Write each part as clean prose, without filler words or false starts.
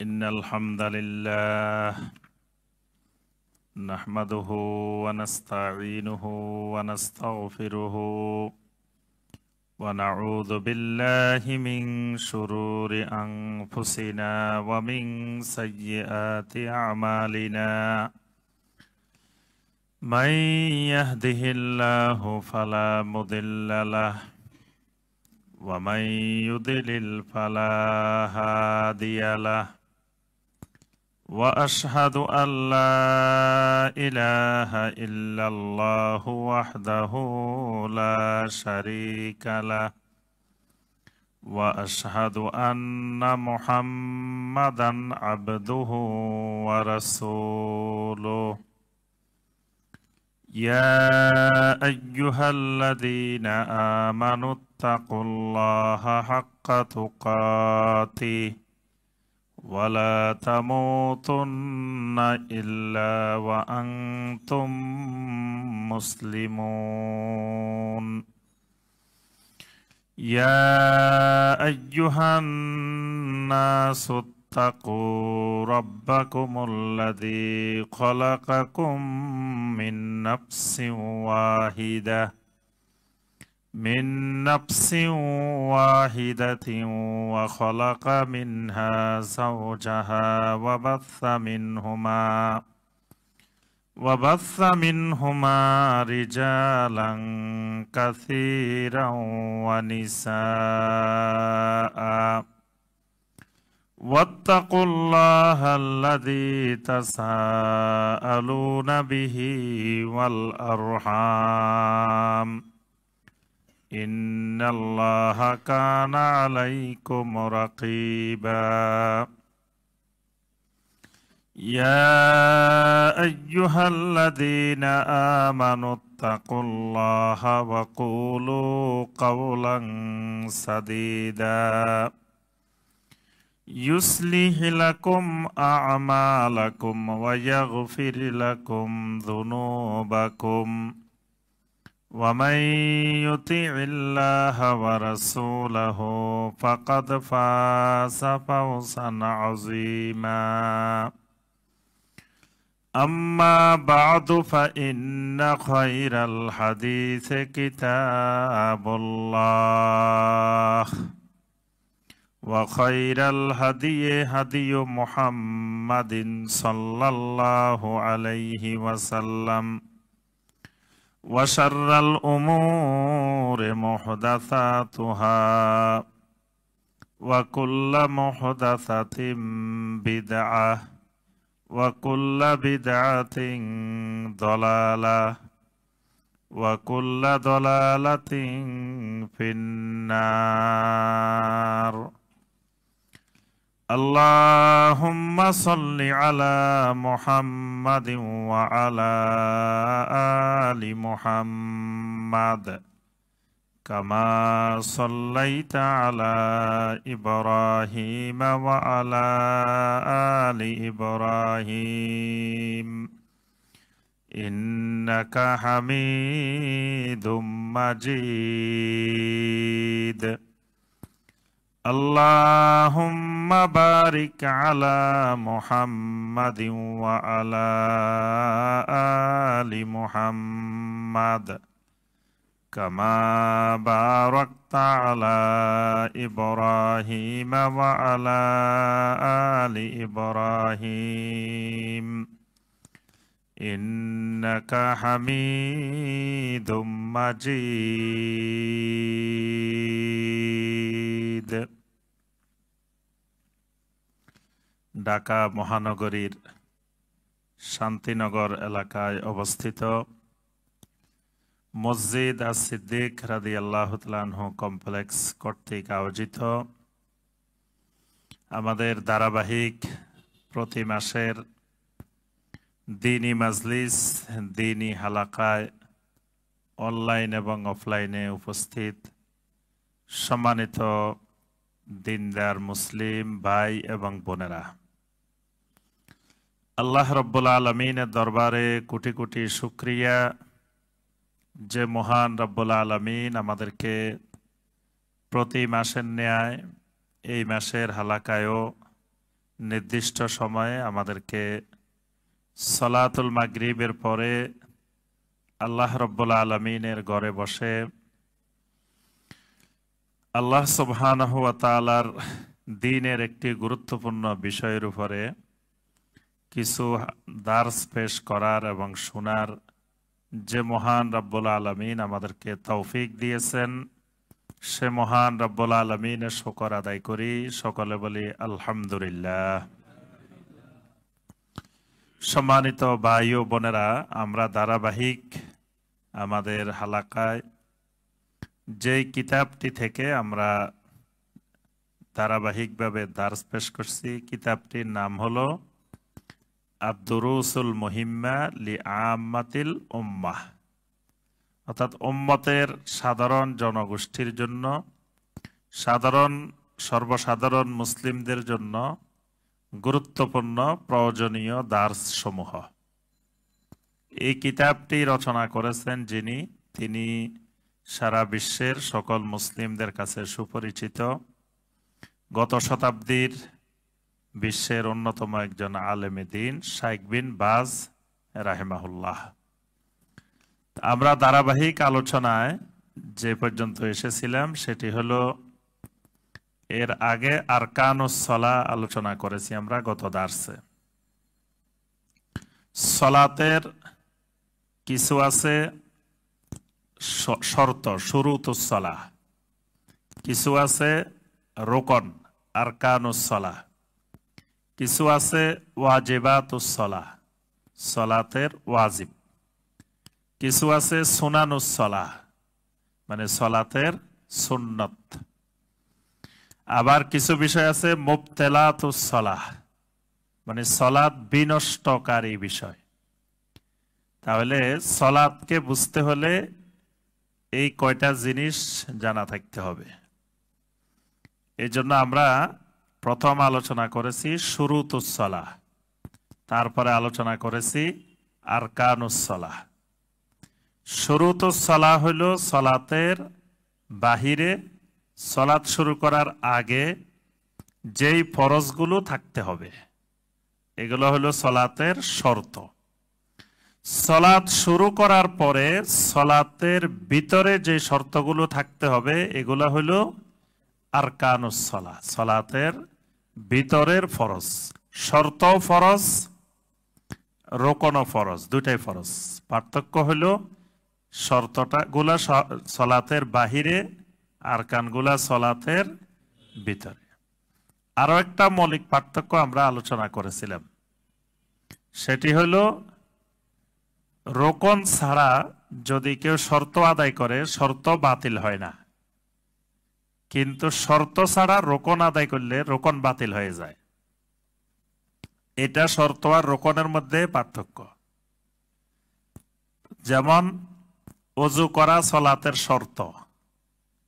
إن الحمد لله نحمده ونستعينه ونستغفره ونعوذ بالله من شرور أنفسنا ومن سيئات أعمالنا من يهده الله فلا مضل له ومن يضلل فلا هادي له وأشهد أن لا إله إلا الله وحده لا شريك له وأشهد أن محمدا عبده ورسوله يا أيها الذين آمنوا اتقوا الله حق تقاته ولا تموتن إلا وأنتم مسلمون يا أيها الناس اتقوا ربكم الذي خلقكم من نفس واحدة وخلق منها زوجها وبث منهما رجالا كثيرا ونساء واتقوا الله الذي تساءلون به والأرحام إن الله كان عليكم رقيبا يا أيها الذين آمنوا اتقوا الله وقولوا قولا سديدا يصلح لكم أعمالكم ويغفر لكم ذنوبكم ومن يطع الله ورسوله فقد فاز فوزا عظيما أما بعد فإن خير الحديث كتاب الله وخير الهدي هدي محمد صلى الله عليه وسلم وشر الأمور محدثاتها وكل محدثة بدعة وكل بدعة ضلالة وكل ضلالة في النار اللهم صل على محمد وعلى آل محمد كما صليت على إبراهيم وعلى آل إبراهيم إنك حميد مجيد اللهم بارك على محمد وعلى آل محمد كما باركت على إبراهيم وعلى آل إبراهيم إنك حميد مجيد ঢাকা মহানগরীর শান্তিনগর এলাকায় অবস্থিত মসজিদ as-সিদ্দিক রাদিয়াল্লাহু তাআলা আনহু কমপ্লেক্স কর্তৃক আয়োজিত আমাদের ধারাবাহিক প্রতি মাসের দ্বীনি মাজলিস দ্বীনি হালাকায় অনলাইন এবং অফলাইনে উপস্থিত সম্মানিত দিনদার মুসলিম ভাই এবং বোনেরা, আল্লাহ রব্বুল আলামিনের দরবারে কোটি কোটি শুকরিয়া যে মহান রব্বুল আলামিন আমাদেরকে প্রতি মাসের ন্যায় এই মাসের হালাকায়ও নির্দিষ্ট সময়ে আমাদেরকে সালাতুল মাগরিবের পরে আল্লাহ রাব্বুল আলামিনের ঘরে বসে আল্লাহ সুবহানাহু ওয়া তাআলার দ্বীনের একটি গুরুত্বপূর্ণ বিষয়ের উপরে কিছু দার্স পেশ করার এবং শোনার যে মহান রাব্বুল আলামিন আমাদেরকে তৌফিক দিয়েছেন, সে মহান রাব্বুল আলামিনের শুকর আদায় করি। সকলে বলি আলহামদুলিল্লাহ। সম্মানিত ভাই ও বোনেরা, আমরা ধারাবাহিক আমাদের হালাকায় যেই কিতাবটি থেকে আমরা ধারাবাহিকভাবে দার্স পেশ করছি, কিতাবটির নাম হলো আদ-দুরুসুল মুহিম্মা লিআম্মাতিল উম্মাহ, অর্থাৎ উম্মতের সাধারণ জনগোষ্ঠীর জন্য, সর্বসাধারণ মুসলিমদের জন্য গুরুত্বপূর্ণ প্রয়োজনীয় দার্স সমূহ। এই কিতাবটি রচনা করেছেন তিনি সারা বিশ্বের সকল মুসলিমদের কাছে সুপরিচিত, গত শতাব্দীর বিশ্বের অন্যতম একজন আলেমে দ্বীন শাইখ বিন বাজ রাহিমাহুল্লাহ। আমরা ধারাবাহিক আলোচনায় যে পর্যন্ত এসেছিলাম সেটি হলো, এর আগে আরকানুস সালাহ আলোচনা করেছি আমরা গত দার্সে। সালাতের কিছু আছে শর্ত, শুরুতুস সালাহ, কিছু আছে রোকন আরকানুস সালাহ, কিছু আছে ওয়াজিবাতুস সালাহ, সালাতের ওয়াজিব, কিছু আছে সুনানুস সালাহ মানে সালাতের সুন্নত, আবার কিছু বিষয় আছে মুবতেলাতুস সালাহ মানে সালাত বিনষ্টকারী বিষয়। তাহলে সালাতকে বুঝতে হলে এই কয়টা জিনিস জানা থাকতে হবে। এই জন্য আমরা প্রথম আলোচনা করেছি শুরুতুস সালাহ, তারপরে আলোচনা করেছি আরকানুস সালাহ। শুরুতুস সালাহ হলো সালাতের বাহিরে, সালাত শুরু করার আগে যেই ফরজগুলো থাকতে হবে, এগুলো হলো সালাতের শর্ত। সালাত শুরু করার পরে সালাতের ভিতরে যে শর্তগুলো থাকতে হবে, এগুলো হলো আরকানুস সালাহ, সালাতের ভিতরের ফরজ। শর্ত ফরজ, রোকন ফরজ, দুটাই ফরজ। পার্থক্য হলো শর্তটা গুলা সালাতের বাহিরে, আরকানগুলা সালাতের ভিতরে। আরো একটা মৌলিক পার্থক্য আমরা আলোচনা করেছিলাম, সেটি হলো রোকন ছাড়া যদি কেউ শর্ত আদায় করে শর্ত বাতিল হয় না, কিন্তু শর্ত ছাড়া রোকন আদায় করলে রোকন বাতিল হয়ে যায়। এটা শর্ত আর রোকনের মধ্যে পার্থক্য। যেমন ওযু করা সালাতের শর্ত,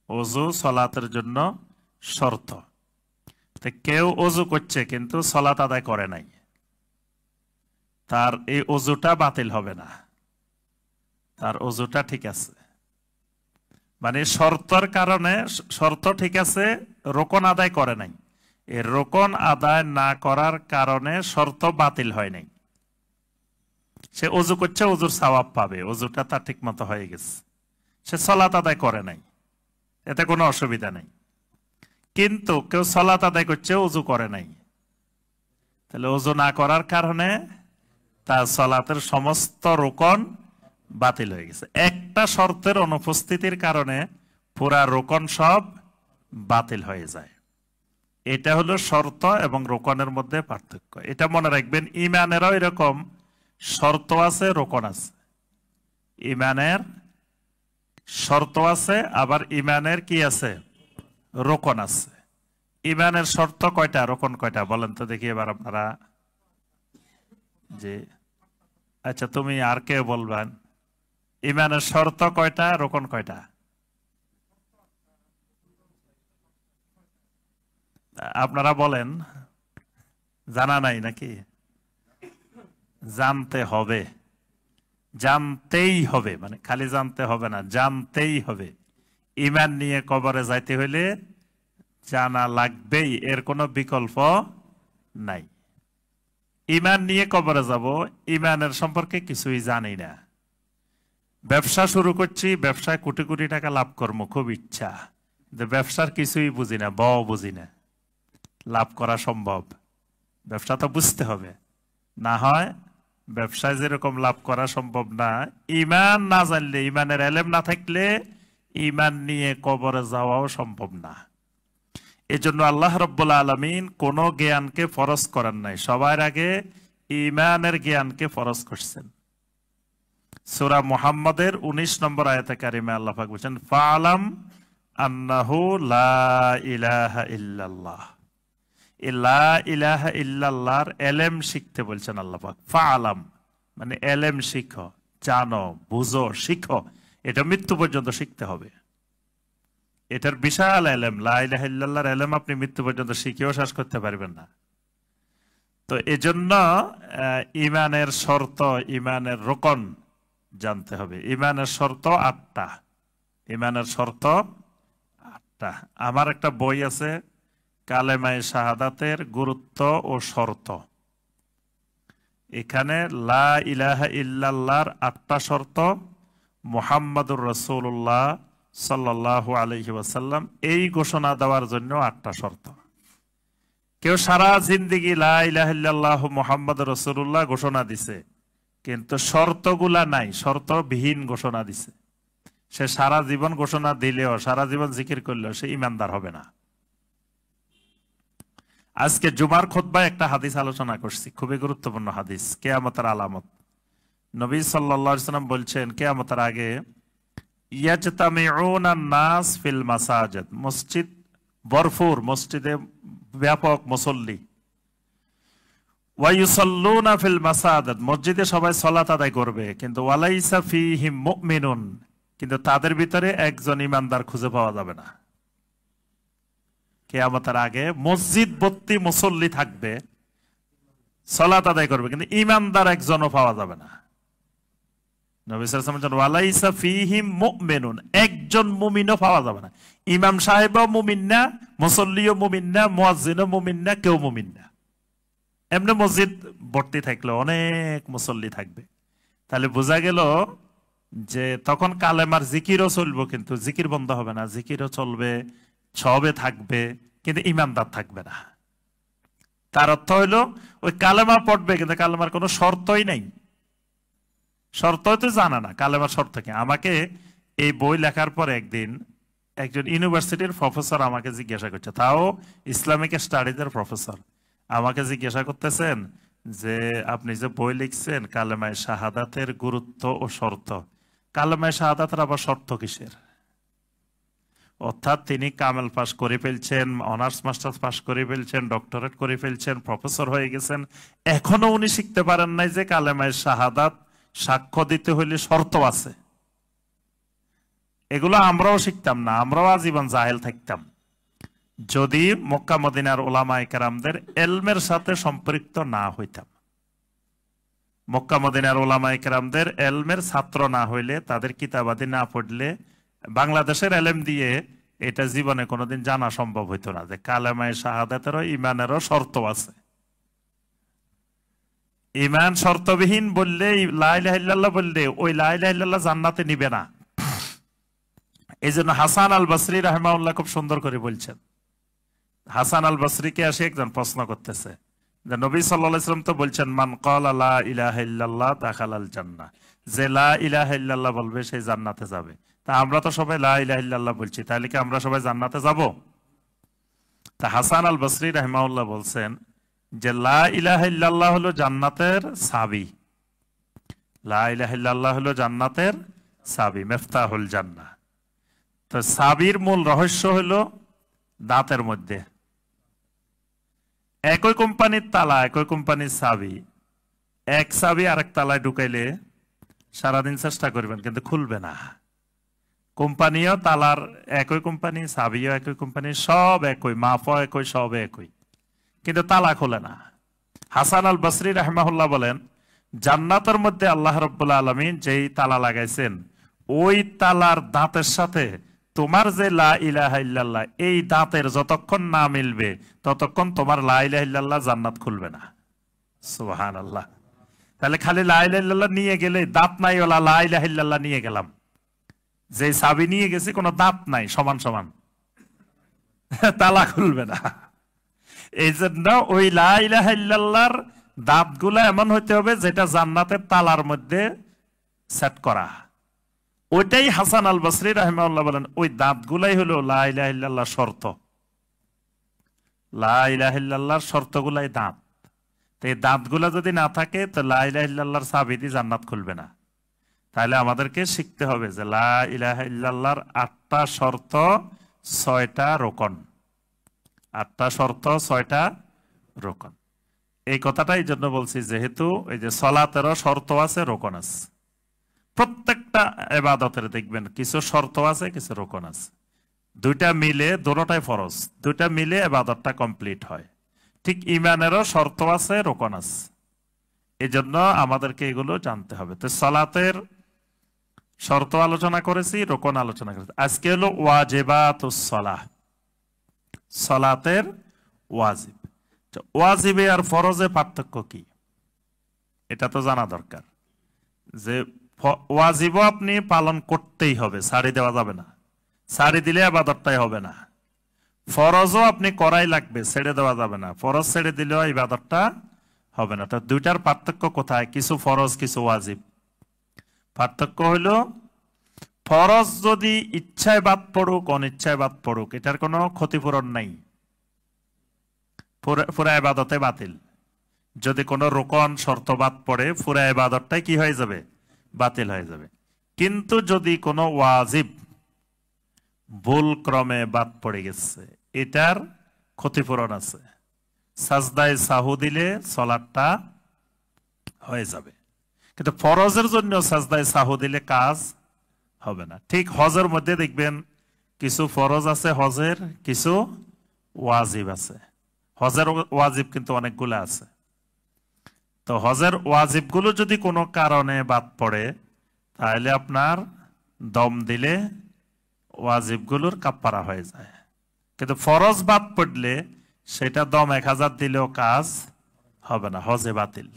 ওযু সালাতের জন্য শর্ত। কেউ ওযু করছে কিন্তু সালাত আদায় করে নাই, তার এই ওযুটা বাতিল হবে না, তার ওযুটা ঠিক আছে। মানে শর্তর কারণে, শর্ত ঠিক আছে, রোকন আদায় করে নাই, এই রোকন আদায় না করার কারণে শর্ত বাতিল হয় নাই। সে ওযু করছে, ওযুর সওয়াব পাবে, ওযুটা তার ঠিক মতো হয়ে গেছে, সে সালাত আদায় করে নাই, এতে কোনো অসুবিধা নেই। কিন্তু কেউ সালাত আদায় করছে, ওযু করে নাই, তাহলে ওযু না করার কারণে তার সালাতের সমস্ত রোকন বাতিল হয়ে গেছে। একটা শর্তের অনুপস্থিতির কারণে পুরা রোকন সব বাতিল হয়ে যায়। এটা হলো শর্ত এবং রোকনের মধ্যে পার্থক্য। এটা মনে রাখবেন, ইমানেরও এরকম শর্ত আছে, রোকন আছে। ইমানের শর্ত আছে, আবার ইমানের কি আছে, রোকন আছে। ইমানের শর্ত কয়টা, রোকন কয়টা বলেন তো দেখি এবার আপনারা। যে আচ্ছা, তুমি আর কে বলবেন, ইমানের শর্ত কয়টা, রোকন কয়টা? আপনারা বলেন, জানা নাই নাকি? জানতে হবে, জানতেই হবে, মানে খালি জানতে হবে না, জানতেই হবে। ঈমান নিয়ে কবরে যাইতে হইলে জানা লাগবেই, এর কোনো বিকল্প নাই। ইমান নিয়ে কবরে যাব, ইমানের সম্পর্কে কিছুই জানি না। ব্যবসা শুরু করছি, ব্যবসায় কোটি কোটি টাকা লাভ করবো, খুব ইচ্ছা, ব্যবসার কিছুই বুঝি না, বুঝি না লাভ করা সম্ভব। ব্যবসা তো বুঝতে হবে, না হয় ব্যবসায় যেরকম লাভ করা সম্ভব না, ইমান না জানলে, ইমানের এলেম না থাকলে ইমান নিয়ে কবরে যাওয়াও সম্ভব না। এজন্য আল্লাহ রাব্বুল আলামিন কোন জ্ঞানকে ফরজ করেন নাই, সবার আগে ইমানের জ্ঞানকে ফরজ করছেন। সূরা মুহাম্মাদের 19 নম্বর আয়াতে কারিমে আল্লাহ পাক বলেন, ফাআলাম আন্নাহু লা ইলাহা ইল্লাল্লাহ। লা ইলাহা ইল্লাল্লাহর এলেম শিখতে বলছেন আল্লাহ পাক। ফাআলাম মানে এলেম শিখো, জানো, বুঝো, শিখো। এটা মৃত্যু পর্যন্ত শিখতে হবে। এটার বিশাল এলেম, লা ইলাহা ইল্লাল্লাহর এলেম আপনি মৃত্যু পর্যন্ত শিখেও শেষ করতে পারবেন না। তো এজন্য ইমানের শর্ত, ইমানের রোকন জানতে হবে। ইমানের শর্ত 8টা। ইমানের শর্ত 8টা। আমার একটা বই আছে, কালেমায়ে শাহাদাতের গুরুত্ব ও শর্ত। এখানে লা ইলাহা ইল্লাল্লাহর 8টা শর্ত, মুহাম্মাদুর রাসূলুল্লাহ সাল্লাল্লাহু আলাইহি ওয়াসাল্লাম এই ঘোষণা দেওয়ার জন্য 8টা শর্ত। কেউ সারা জিন্দেগি লা ইলাহা ইল্লাল্লাহ মুহাম্মাদুর রাসূলুল্লাহ ঘোষণা দিছে, কিন্তু শর্তগুলা নাই, শর্তবিহীন ঘোষণা দিছে। সে সারা জীবন ঘোষণা দিলেও, সারা জীবন জিকির করলেও সে ইমানদার হবে না। আজকে জুমার খুতবায় একটা হাদিস আলোচনা করছি, খুবই গুরুত্বপূর্ণ হাদিস, কিয়ামতের আলামত। নবী সাল্লাল্লাহু আলাইহি ওয়াসাল্লাম বলছেন, কিয়ামতের আগে ইয়াজতামিউনা নাস ফিল মাসাজিদ, মসজিদ ভরপুর, মসজিদে ব্যাপক মুসল্লি। ওয়া ইউসাল্লুনা ফিল মাসাজিদ, মসজিদে সবাই সালাত আদায় করবে, কিন্তু ওয়ালাইসা ফীহিম মুমিনুন, কিন্তু তাদের ভিতরে একজন ইমানদার খুঁজে পাওয়া যাবে না। কিয়ামতের আগে মসজিদ ভর্তি মুসল্লি থাকবে, সালাত আদায় করবে, কিন্তু ইমানদার একজনও পাওয়া যাবে না। নবী সাল্লাল্লাহু আলাইহি ওয়াসাল্লাম ওয়ালাইসা ফীহিম মুমিনুন, একজন মুমিনও পাওয়া যাবে না। ইমাম সাহেবও মুমিন না, মুসল্লিও মুমিন না, মুয়াজ্জিনও মুমিন না, কেউ মুমিন না। এমনি মসজিদ ভর্তি থাকলে অনেক মুসল্লি থাকবে। তাহলে বোঝা গেল যে তখন কালেমার জিকিরও চলবে, কিন্তু জিকির বন্ধ হবে না, জিকিরও চলবে, সবে থাকবে, কিন্তু ইমানদার থাকবে না। তার অর্থ হইলো ওই কালেমা পড়বে, কিন্তু কালেমার কোনো শর্তই নাই। শর্ত তো জানা না, কালেমার শর্ত কি। আমাকে এই বই লেখার পর একদিন একজন ইউনিভার্সিটির প্রফেসর আমাকে জিজ্ঞাসা করছে, তাও ইসলামিক স্টাডিজের প্রফেসর, আমাকে জিজ্ঞাসা করতেছেন যে আপনি যে বই লিখছেন কালেমায়ে শাহাদাতের গুরুত্ব ও শর্ত, কালেমায়ে শাহাদাতের আবার শর্ত কিসের? অর্থাৎ তিনি কামেল পাস করে ফেলছেন, অনার্স মাস্টার্স পাস করে ফেলছেন, ডক্টরেট করে ফেলছেন, প্রফেসর হয়ে গেছেন, এখনো উনি শিখতে পারেন নাই যে কালেমায়ে শাহাদাত সাক্ষ্য দিতে হইলে শর্ত আছে। এগুলো আমরাও শিখতাম না, আমরাও আজীবন জাহেল থাকতাম যদি মক্কা মদিনার উলামায়ে কেরামদের এলমের সাথে সম্পৃক্ত না হইতাম। মক্কা মদিনার উলামায়ে কেরামদের এলমের ছাত্র না হইলে, তাদের কিতাবাদি না পড়লে, বাংলাদেশের এলেম দিয়ে এটা জীবনে কোনোদিন জানা সম্ভব হইতো না যে কালেমায়ে শাহাদাতেরও ইমানেরও শর্ত আছে। ইমান শর্তবিহীন বললে, লা ইলাহা ইল্লাল্লাহ বললে, ওই লা ইলাহা ইল্লাল্লাহ জান্নাতে নিবে না। এই জন্য হাসান আল বসরি রাহিমাহুল্লাহ খুব সুন্দর করে বলছেন। হাসান আল বসরিকে আসে একজন প্রশ্ন করতেছে যে নবী সাল্লাল্লাহু আলাইহি ওয়াসাল্লাম তো বলছেন, মান ক্বালা লা ইলাহা ইল্লাল্লাহ দাখালাল জান্নাহ, যে লা ইলাহা ইল্লাল্লাহ বলবে সে জান্নাতে যাবে। তা আমরা তো সবাই লা ইলাহা ইল্লাল্লাহ বলছি, তাহলে কি আমরা সবাই জান্নাতে যাব? তা হাসান আল বসরি রাহিমাহুল্লাহ বলছেন যে লা ইলাহা ইল্লাল্লাহ হলো জান্নাতের চাবি। লা ইলাহা ইল্লাল্লাহ হলো জান্নাতের চাবি, মিফতাহুল জান্নাহ। তো চাবির মূল রহস্য হলো দাঁতের মধ্যে। একই কোম্পানির তালা, একই কোম্পানির চাবি, এক চাবি আরেক তালায় ঢুকাইলে সারাদিন চেষ্টা করবেন কিন্তু খুলবে না। কোম্পানিও তালার একই কোম্পানি, চাবিও একই কোম্পানি, সব একই, মাপও একই, সব একই, কিন্তু তালা খোলে না। হাসান আল বসরি রাহিমাহুল্লাহ বলেন, জান্নাতের মধ্যে আল্লাহ রাব্বুল আলামিন যেই তালা লাগাইছেন, ওই তালার দাঁতের সাথে তোমার যে লা ইলাহা ইল্লাল্লাহ এই দাঁতের যতক্ষণ না মিলবে ততক্ষণ তোমার লা ইলাহা ইল্লাল্লাহ জান্নাত খুলবে না। সুবহানাল্লাহ। তাহলে খালি লা ইলাহা ইল্লাল্লাহ নিয়ে গেলে, দাঁত নাই ওলা লা ইলাহা ইল্লাল্লাহ নিয়ে গেলাম, যে চাবি নিয়ে গেছি কোনো দাঁত নাই, সমান সমান তালা খুলবে না। এই জন্য ওই লা ইলাহা ইল্লাল্লাহর দাঁতগুলা এমন হইতে হবে যেটা জান্নাতের তালার মধ্যে সেট করা। ওইটাই হাসান আল বসরি রাহিমাহুল্লাহ বলেন ওই দাঁতগুলাই হলো লা ইলাহা ইল্লাল্লাহর শর্ত। লা ইলাহা ইল্লাল্লাহর শর্তগুলাই দাঁত। তো এই দাঁতগুলা যদি না থাকে তো লা ইলাহা ইল্লাল্লাহর চাবি দিয়ে জান্নাত খুলবে না। তাহলে আমাদেরকে শিখতে হবে যে লা ইলাহা ইল্লাল্লাহর 8টা শর্ত 6টা রোকন। 8টা শর্ত 6টা রোকন। এই কথাটা এই জন্য বলছি যেহেতু এই যে সলাতেরও শর্ত আছে, রোকন আছে। প্রত্যেকটা ইবাদতের দেখবেন কিছু শর্ত আছে, কিছু রোকন আছে। দুইটা মিলে, দোনোটাই ফরজ, দুইটা মিলে ইবাদতটা কমপ্লিট হয়। ঠিক ঈমানেরও শর্ত আছে, রোকন আছে। এই জন্য আমাদেরকে এগুলো জানতে হবে। তো সলাতের শর্ত আলোচনা করেছি, রোকন আলোচনা করেছি। আজকে হলো ওয়াজিবাতুস সালাহ, সলাতের ওয়াজিব। ওয়াজিবে আর ফরজে পার্থক্য কি এটা তো জানা দরকার। যে ওয়াজিবও আপনি পালন করতেই হবে, ছাড়ি দেওয়া যাবে না, ছাড়ি দিলে ইবাদতটাই হবে না। ফরজও আপনি করাই লাগবে, ছেড়ে দেওয়া যাবে না, ফরজ ছেড়ে দিলেও ইবাদতটা হবে না। তো দুইটার পার্থক্য কোথায়? কিছু ফরজ, কিছু ওয়াজিব। পার্থক্য হইল ফরজ যদি ইচ্ছায় বাদ পড়ুক, অনিচ্ছায় বাদ পড়ুক, এটার কোনো ক্ষতিপূরণ নাই, পুরা ইবাদতে বাতিল। যদি কোনো রোকন শর্ত বাদ পড়ে পুরা ইবাদতটাই কি হয়ে যাবে? বাতিল হয়ে যাবে। কিন্তু যদি কোনো ওয়াজিব ভুল ক্রমে বাদ পড়ে গেছে, এটার ক্ষতিপূরণ আছে। সাজদায় সাহু দিলে সালাতটা হয়ে যাবে, কিন্তু ফরজের জন্য সাজদায় সাহু দিলে কাজ হবে না। ঠিক হজের মধ্যে দেখবেন কিছু ফরজ আছে হজের, কিছু ওয়াজিব আছে। হজের ওয়াজিব কিন্তু অনেকগুলো আছে। তো হজের ওয়াজিবগুলো যদি কোনো কারণে বাদ পড়ে তাহলে আপনার দম দিলে ওয়াজিবগুলোর কাফারা হয়ে যায়। কিন্তু ফরজ বাদ পড়লে সেটা দম 1000 দিলেও কাজ হবে না, হজে বাতিল।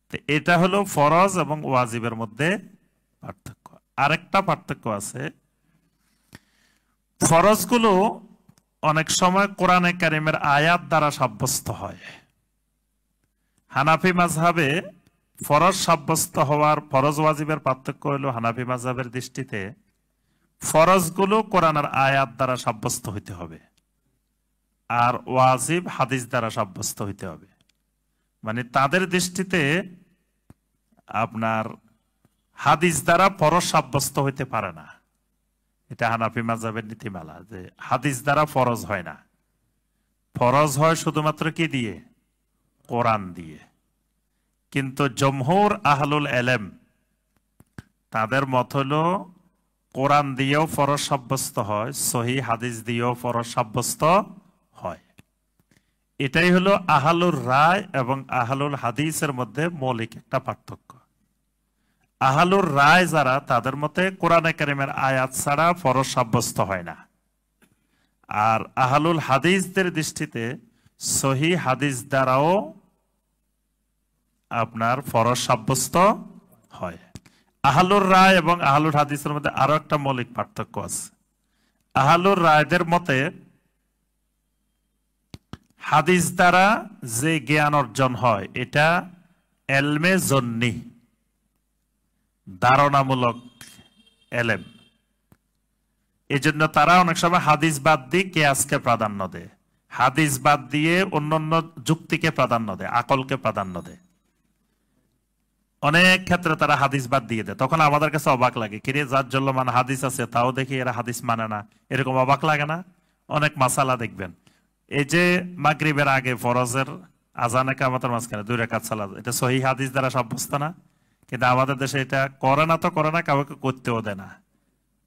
তো এটা হলো ফরজ এবং ওয়াজিবের মধ্যে পার্থক্য। আরেকটা পার্থক্য আছে, ফরজগুলো অনেক সময় কোরআনে কারিমের আয়াত দ্বারা সাব্যস্ত হয়। হানাফি মাযহাবে ফরজ সাব্যস্ত হওয়ার, ফরজ ওয়াজিবের পার্থক্য হলো হানাফি মাযহাবের দৃষ্টিতে ফরজগুলো কোরআনের আয়াত দ্বারা সাব্যস্ত হইতে হবে, আর ওয়াজিব হাদিস দ্বারা সাব্যস্ত হইতে হবে। মানে তাদের দৃষ্টিতে আপনার হাদিস দ্বারা ফরজ সাব্যস্ত হইতে পারে না। এটা হানাফি মাযহাবের নীতিমালা যে হাদিস দ্বারা ফরজ হয় না, ফরজ হয় শুধুমাত্র কি দিয়ে? কোরআন দিয়ে। কিন্তু জমহুর আহলুল ইলম তাদের মত হলো কোরআন দিয়েও ফরজ সাব্যস্ত হয়, সহিহ হাদিস দিয়েও ফরজ সাব্যস্ত হয়। এটাই হলো আহলুর রায় এবং আহলুল হাদিসের মধ্যে মৌলিক একটা পার্থক্য। আহলুর রায় যারা, তাদের মতে কোরআনে কারিমের আয়াত ছাড়া ফরজ সাব্যস্ত হয় না। আর আহলুল হাদিসদের দৃষ্টিতে সহিহ হাদিস দ্বারাও আপনার ফরজ সাব্যস্ত হয়। আহলুর রায় এবং আহলুল হাদিসের মধ্যে আরো একটা মৌলিক পার্থক্য আছে। আহলুর রায়দের মতে হাদিস দ্বারা যে জ্ঞান অর্জন হয় এটা এলমে জন্নি, ধারণামূলক এলেম। এই জন্য তারা অনেক সময় হাদিস বাদ দিয়ে কিয়াসকে প্রাধান্য দেয়, হাদিস বাদ দিয়ে অন্যান্য যুক্তিকে প্রাধান্য দেয়, আকলকে প্রাধান্য দেয়। অনেক ক্ষেত্রে তারা হাদিস বাদ দিয়ে দেয়। তখন আমাদের কাছে অবাক লাগে, কিরে যার জন্য মানে হাদিস আছে তাও দেখি এরা হাদিস মানে না, এরকম অবাক লাগে না? অনেক মাসালা দেখবেন, এই যে মাগরিবের আগে ফরজের আজানে কামাতের মাঝখানে 2 রাকাত সালাত, এটা সহিহ হাদিস দ্বারা সাব্যস্ত না? কিন্তু আমাদের দেশে এটা করে না, তো করে না, কাউকে করতেও দেয় না।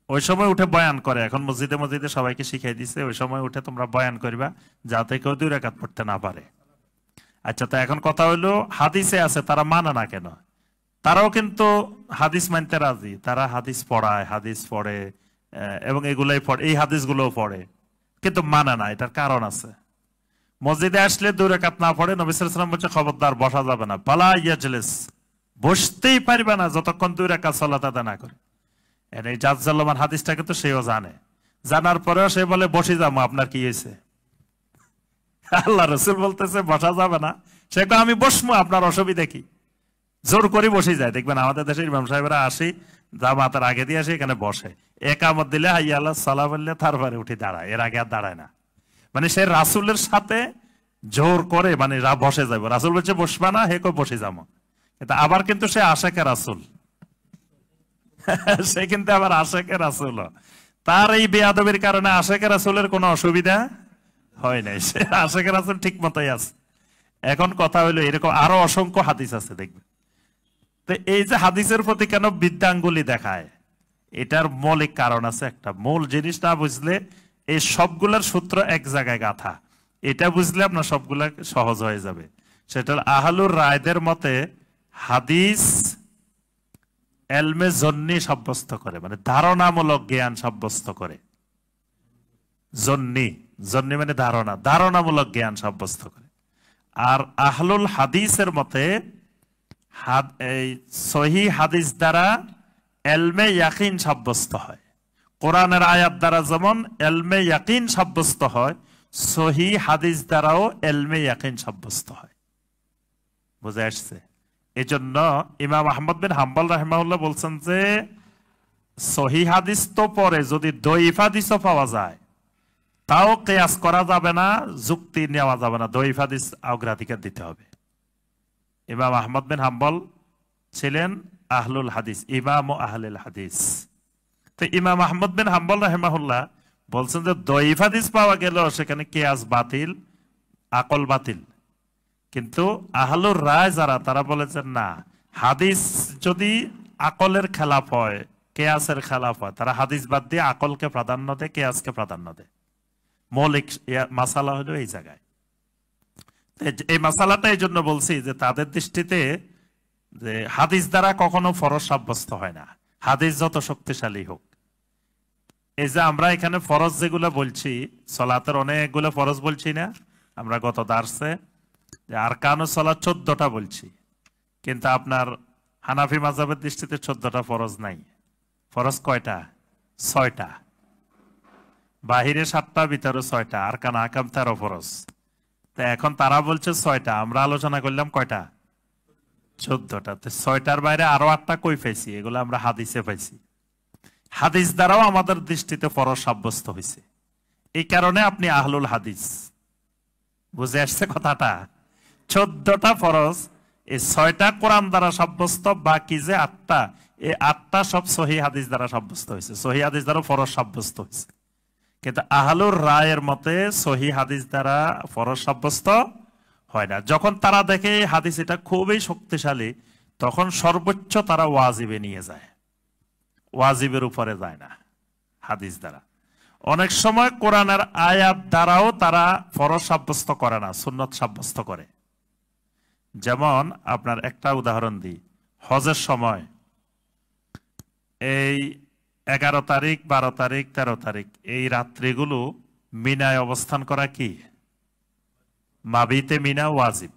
ওই সময় উঠে বয়ান করে, এখন মসজিদে মসজিদে সবাইকে শিখাই দিছে, ওই সময় উঠে তোমরা বয়ান করবা যাতে কেউ 2 রাকাত পড়তে না পারে। আচ্ছা, তো এখন কথা হইলো হাদিসে আছে, তারা মানে না কেন? তারাও কিন্তু হাদিস মানতে রাজি, তারা হাদিস পড়ায়, হাদিস পড়ে, এবং এগুলোই পড়ে, এই হাদিসগুলোও পড়ে, কিন্তু মানে না। এটার কারণ আছে। মসজিদে আসলে 2 রাকাত না পড়ে নবী সাল্লাল্লাহু আলাইহি ওয়াসাল্লাম বলছে খবরদার বসা যাবে না, ফালা ইয়াজলিস, বসতেই পারবে না যতক্ষণ 2 রাকাত সালাত আদায় না করে। এই জাজ্জাল্লামান হাদিসটাকে তো সেও জানে, জানার পরেও সে বলে বসে যাবো, আপনার কি হয়েছে? আল্লাহ রাসূল বলতেছে বসা যাবে না, সে কয় আমি বসমু, আপনার অসুবিধা কি? জোর করে বসে যায়। দেখবেন আমাদের দেশের ইমাম সাহেবরা আসি, জামাতের আগে দিয়ে আসে, এখানে বসে, একামত দিলে হাইয়া আল্লাহ সালাহ বললে তারপরে উঠে দাঁড়ায়, এর আগে আর দাঁড়ায় না। মানে সে রাসূলের সাথে জোর করে মানে বসে যাবে, রাসূল বলছে বসবা না, হে কই বসে যাবো। কিন্তু আবার কিন্তু সে আশেকে রাসূল, সে কিন্তু আবার আশেকে রাসূল। তার এই বেয়াদবির কারণে আশেকে রাসূলের কোনো অসুবিধা হয় নাই, সে আশেকে রাসূল ঠিক মতোই আছে। এখন কথা হইলো এরকম আরো অসংখ্য হাদিস আছে দেখবেন। তো এই যে হাদিসের প্রতি কেন বৃদ্ধাঙ্গুলি দেখায়, এটার মৌলিক কারণ আছে। একটা মূল জিনিস না বুঝলে এই সবগুলার সূত্র এক জায়গায় গাথা, এটা বুঝলে আপনার সবগুলা সহজ হয়ে যাবে। সেটা আহলুর রায়দের মতে হাদিস এলমে জন্নি সাব্যস্ত করে, মানে ধারণামূলক জ্ঞান সাব্যস্ত করে। জন্নি, জন্নি মানে ধারণা, ধারণামূলক জ্ঞান সাব্যস্ত করে। আর আহলুল হাদিসের মতে এই সহি হাদিস দ্বারা এলমে ইয়াকিন সাব্যস্ত হয়। কোরআনের আয়াত দ্বারা যেমন এলমে ইয়াকিন সাব্যস্ত হয়, সহি হাদিস দ্বারাও এলমে ইয়াকিন সাব্যস্ত হয়। বুঝে আসছে? এই জন্য ইমাম আহমদ বিন হাম্বল রাহিমাহুল্লাহ বলছেন যে সহি হাদিস তো পরে যদি দঈফ হাদিসও পাওয়া যায় তাও কিয়াস করা যাবে না, যুক্তি নেওয়া যাবে না, দঈফ হাদিস অগ্রাধিকার দিতে হবে। ইমাম আহমদ বিন হাম্বল ছিলেন আহলুল হাদিস, ইমাম ও আহলুল হাদিস। তো ইমাম আহমদ বিন হাম্বল রাহিমাহুল্লাহ বলছেন যে দঈফ হাদিস পাওয়া গেল সেখানে কিয়াস বাতিল, আকল বাতিল। কিন্তু আহলুর রায় যারা, তারা বলেছেন না, হাদিস যদি আকলের খেলাফ হয়, কিয়াসের খেলাফ হয়, তারা হাদিস বাদ দিয়ে আকলকে প্রাধান্য দেয়, কিয়াসকে প্রাধান্য দেয়। মৌলিক মাসালা হলো এই জায়গায়। এই মাসালাটা এই জন্য বলছি যে তাদের দৃষ্টিতে যে হাদিস দ্বারা কখনো ফরজ সাব্যস্ত হয় না, হাদিস যত শক্তিশালী হোক। এই যে আমরা এখানে ফরজ যেগুলো বলছি, সলাতের অনেকগুলো ফরজ বলছি না আমরা গত দার্সে, যে আরকানুস সালাত 14টা বলছি, কিন্তু আপনার হানাফি মাযহাবের দৃষ্টিতে 14টা ফরজ নাই। ফরজ কয়টা? 6টা। বাহিরে 7টা, ভিতরে 6টা, আরকান আহকাম 13 ফরজ। তো এখন তারা বলছে 6টা, আমরা আলোচনা করলাম কয়টা? 14টা। তো 6টার বাইরে আরো 8টা কই পাইছি? এগুলো আমরা হাদিসে পাইছি। হাদিস দ্বারাও আমাদের দৃষ্টিতে ফরজ সাব্যস্ত হয়েছে। এই কারণে আপনি আহলুল হাদিস। বুঝে আসছে কথাটা? 14টা ফরজ, এই 6টা কোরআন দ্বারা সাব্যস্ত, বাকি যে 8টা, এই 8টা সব সহি হাদিস দ্বারা সাব্যস্ত হয়েছে, সহি হাদিস দ্বারা ফরজ সাব্যস্ত হয়েছে। কিন্তু আহলুর রায়ের মতে সহি হাদিস দ্বারা ফরজ সাব্যস্ত হয় না। যখন তারা দেখে হাদিস এটা খুবই শক্তিশালী, তখন সর্বোচ্চ তারা ওয়াজিবে নিয়ে যায়, ওয়াজিবের উপরে যায় না হাদিস দ্বারা। অনেক সময় কোরআনের আয়াত দ্বারাও তারা ফরজ সাব্যস্ত করে না, সুন্নত সাব্যস্ত করে। যেমন আপনার একটা উদাহরণ দিই, হজের সময় এই 11 তারিখ, 12 তারিখ, 13 তারিখ এই রাত্রিগুলো মিনায় অবস্থান করা কি? মাবিতে মিনা ওয়াজিব।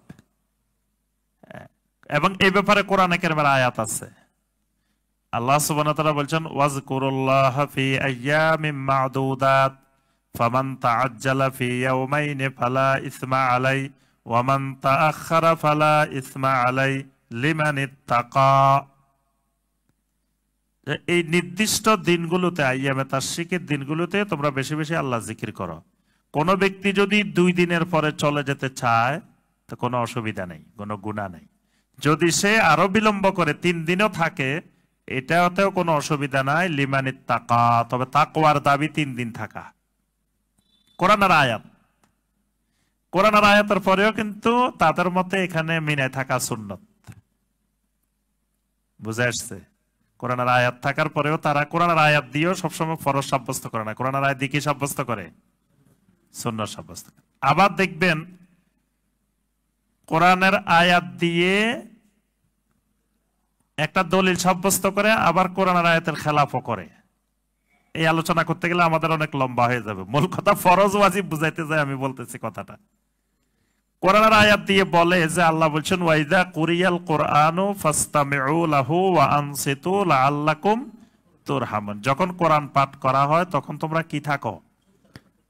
এবং এই ব্যাপারে কোরআনে কারিমের আয়াত আছে। আল্লাহ সুবহানাহু ওয়া তাআলা বলছেন ওয়াজকুরুল্লাহ ফি আইয়ামিম মা'দুদাত ফামান তাআজ্জালা ফি ইয়াওমাইনি ফালা ইসমা আলাই ওয়া মান তাআখারা ফালা ইসমা আলাই লিমান ইত্তাকা। এই নির্দিষ্ট দিনগুলোতে, আইয়ামে তাশরিকের দিনগুলোতে তোমরা বেশি বেশি আল্লাহ জিকির করো। কোন ব্যক্তি যদি 2 দিনের পরে চলে যেতে চায় তো কোনো অসুবিধা নেই, কোনো গুনাহ নেই। যদি সে আরো বিলম্ব করে 3 দিনও থাকে, এটাতেও কোনো অসুবিধা নাই, লিমানিত তাকা, তবে তাকওয়ার দাবি 3 দিন থাকা। কোরআনের আয়াত, কোরআনের আয়াতের পরেও কিন্তু তাদের মতে এখানে মিনায় থাকা সুন্নত। বুঝে আসছে? কোরআনের আয়াত থাকার পরেও তারা কোরআনের আয়াত দিয়েও সবসময় ফরজ সাব্যস্ত করে না, কোরআনের আয়াত দিয়ে কি সাব্যস্ত করে? সুন্নত সাব্যস্ত করে। আবার দেখবেন কোরআনের আয়াত দিয়ে একটা দলিল সাব্যস্ত করে, আবার কোরআনের আয়াতের খেলাফও করে। এই আলোচনা করতে গেলে আমাদের অনেক লম্বা হয়ে যাবে। মূল কথা ফরজ ওয়াজিব বুঝাইতে যায় আমি বলতেছি কথাটা। কোরআনের আয়াত দিয়ে বলে যে আল্লাহ বলছেন ওয়াইদা কুরিয়াল কোরআনু ফাসতামিউ লাহু ওয়া আনসিতু লাআল্লাকুম তুরহামুন। যখন কোরআন পাঠ করা হয় তখন তোমরা কি থাকো?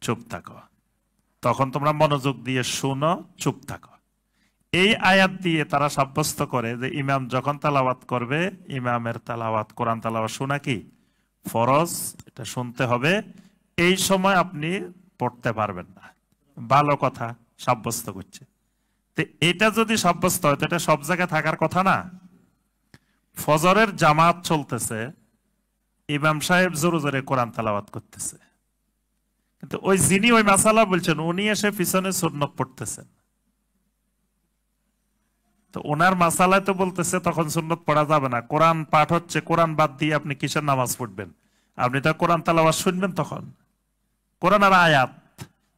চুপ থাকো। তখন তোমরা মনোযোগ দিয়ে শুনো, চুপ থাকো। এই আয়াত দিয়ে তারা সাব্যস্ত করে যে ইমাম যখন তেলাওয়াত করবে, ইমামের তেলাওয়াত, কোরআন তেলাওয়াত শোনা কি ফরজ, এটা শুনতে হবে। এই সময় আপনি পড়তে পারবেন না। ভালো কথা সাব্যস্ত করছে। তো এটা যদি সাব্যস্ত হয় তো এটা সব জায়গায় থাকার কথা না। ফজরের জামাত চলতেছে, ইমাম সাহেব জোরে জোরে কোরআন তেলাওয়াত করতেছে, কিন্তু ওই যিনি ওই মাসালা বলছেন উনি এসে পিছনে সুন্নত পড়তেছেন। তো ওনার মাসালায় তো বলতেছে তখন সুন্নত পড়া যাবে না। কোরআন পাঠ হচ্ছে, কোরআন বাদ দিয়ে আপনি কিসের নামাজ পড়বেন? আপনি তো কোরআন তেলাওয়াত শুনবেন। তখন কোরআনের আয়াত,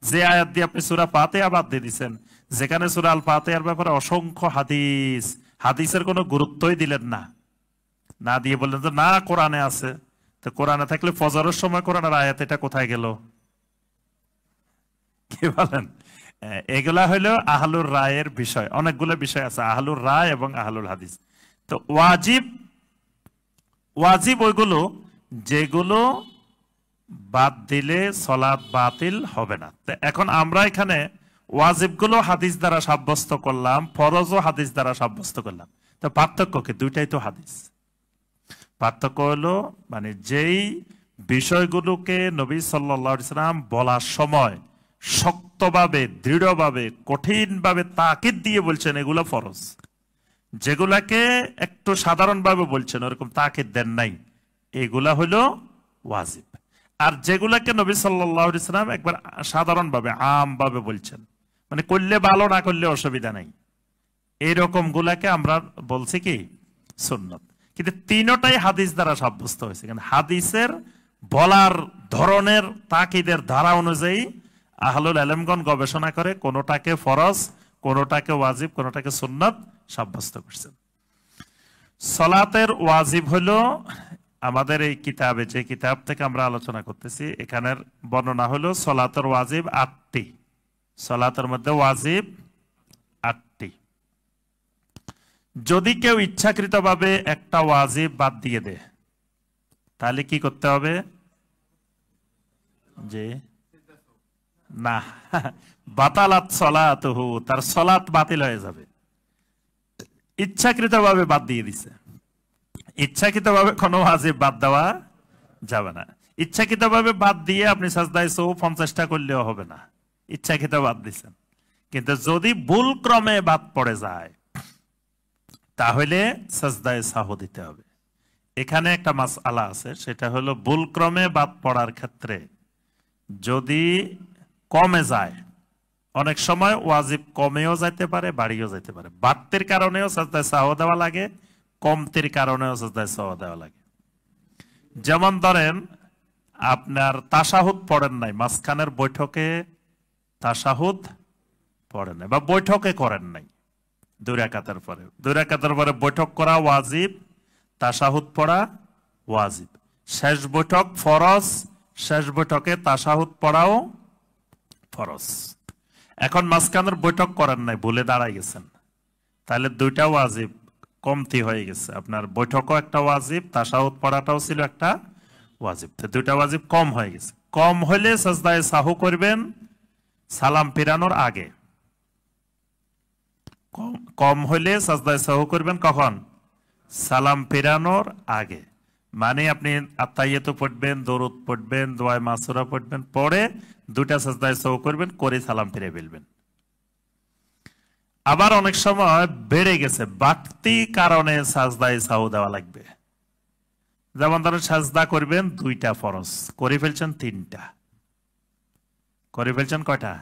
যে আয়াত দিয়ে আপনি সূরা ফাতিহা বাদ দিয়ে দিচ্ছেন, যেখানে সূরা আল ফাতিহার ব্যাপারে অসংখ্য হাদিস, হাদিসের কোনো গুরুত্বই দিলেন না, না দিয়ে বললেন যে না কোরআনে আছে। তো কোরআনে থাকলে ফজরের সময় কোরআনের আয়াত এটা কোথায় গেল? কি বলেন? এগুলা হলো আহলুর রায়ের বিষয়। অনেকগুলো বিষয় আছে, আহলুর রায় এবং আহলুল হাদিস। তো ওয়াজিব, ওয়াজিব ওইগুলো যেগুলো বাদ দিলে সলাৎ বাতিল হবে না। তো এখন আমরা এখানে ওয়াজিবগুলো হাদিস দ্বারা সাব্যস্ত করলাম, ফরজও হাদিস দ্বারা সাব্যস্ত করলাম। তো পার্থক্য কি? দুইটাই তো হাদিস। পার্থক্য হলো মানে যেই বিষয়গুলোকে নবী সাল্লাল্লাহু আলাইহি সাল্লাম বলার সময় শক্তভাবে, দৃঢ়ভাবে, কঠিনভাবে তাকিদ দিয়ে বলছেন এগুলো ফরজ, যেগুলাকে একটু সাধারণভাবে বলছেন ওরকম তাকিদ দেন নাই, এগুলা হলো ওয়াজিব। আর যেগুলাকে নবী সাল্লাল্লাহু আলাইহি সাল্লাম একবার সাধারণভাবে, আমভাবে বলছেন, মানে করলে ভালো, না করলে অসুবিধা নাই, এইরকম গুলাকে আমরা বলছি কি সুন্নত। কিন্তু তিনটাই হাদিস দ্বারা সাব্যস্ত হয়েছে। কিন্তু হাদিসের বলার ধরনের, তাকিদের ধারা অনুযায়ী আহলুল ইলমগণ গবেষণা করে কোনটাকে ফরজ, কোনটাকে ওয়াজিব, কোনটাকে সুন্নত সাব্যস্ত করছেন। সালাতের ওয়াজিব হলো আমাদের এই কিতাবে, যে কিতাব থেকে আমরা আলোচনা করতেছি, এখানের বর্ণনা হলো সালাতের ওয়াজিব 8টি। সালাতের মধ্যে ওয়াজিব 8টি। যদি কেউ ইচ্ছাকৃতভাবে একটা ওয়াজিব বাদ দিয়ে দেয় তাহলে কি করতে হবে? যে না, বাতালাত সলাতুহু, তার সলাত বাতিল হয়ে যাবে। ইচ্ছাকৃতভাবে বাদ দিয়ে দিছে। ইচ্ছাকৃতভাবে কোনো ওয়াজিব বাদ দেওয়া যাবে না। ইচ্ছাকৃতভাবে বাদ দিয়ে আপনি সাজদায়ে সহু 50টা করলেও হবে না, ইচ্ছাকৃত বাদ দিচ্ছেন। কিন্তু যদি ভুল ক্রমে বাদ পড়ে যায় তাহলে সাজদায়ে সাহু দিতে হবে। এখানে একটা মাসআলা আছে, সেটা হলো ভুল ক্রমে বাদ পড়ার ক্ষেত্রে যদি কমে যায়, অনেক সময় ওয়াজিব কমেও যাইতে পারে, বাড়িও যাইতে পারে। বাড়তির কারণেও সাজদায়ে সাহু দেওয়া লাগে, কমতির কারণেও সাজদায়ে সাহু দেওয়া লাগে। যেমন ধরেন আপনার তাশাহুদ পড়েন নাই, মাঝখানের বৈঠকে তাশাহুদ পড়েন নাই বা বৈঠকে করেন নাই, 2 রাকাতের পরে, 2 রাকাতের পরে বৈঠক করা ওয়াজিব, তাশাহুদ পড়া ওয়াজিব। শেষ বৈঠক ফরজ, শেষ বৈঠকে তাশাহুদ পড়াও ফরজ। এখন মাঝখানের বৈঠক করেন নাই, ভুলে দাঁড়াই গেছেন, তাহলে 2টা ওয়াজিব কমতি হয়ে গেছে। আপনার বৈঠকও একটা ওয়াজিব, তাশাহুদ পড়াটাও ছিল একটা ওয়াজিব, তো 2টা ওয়াজিব কম হয়ে গেছে। কম হলে সাজদায়ে সাহু করবেন সালাম ফিরানোর আগে। কম হলে সাজদায়ে সাহু করবেন কখন? সালাম ফিরানোর আগে। মানে আপনি আত্তাহিয়াতু পড়বেন, দরুদ পড়বেন, দোয়ায়ে মাসুরা পড়বেন, পড়ে 2টা সাজদায়ে সাহু করবেন, করে সালাম ফিরে ফেলবেন। আবার অনেক সময় বেড়ে গেছে, বাড়তি কারণে সাজদায়ে সাহু দেওয়া লাগবে। যেমন ধরেন সাজদা করবেন 2টা ফরজ, করে ফেলছেন 3টা, করে ফেলছেন কয়টা?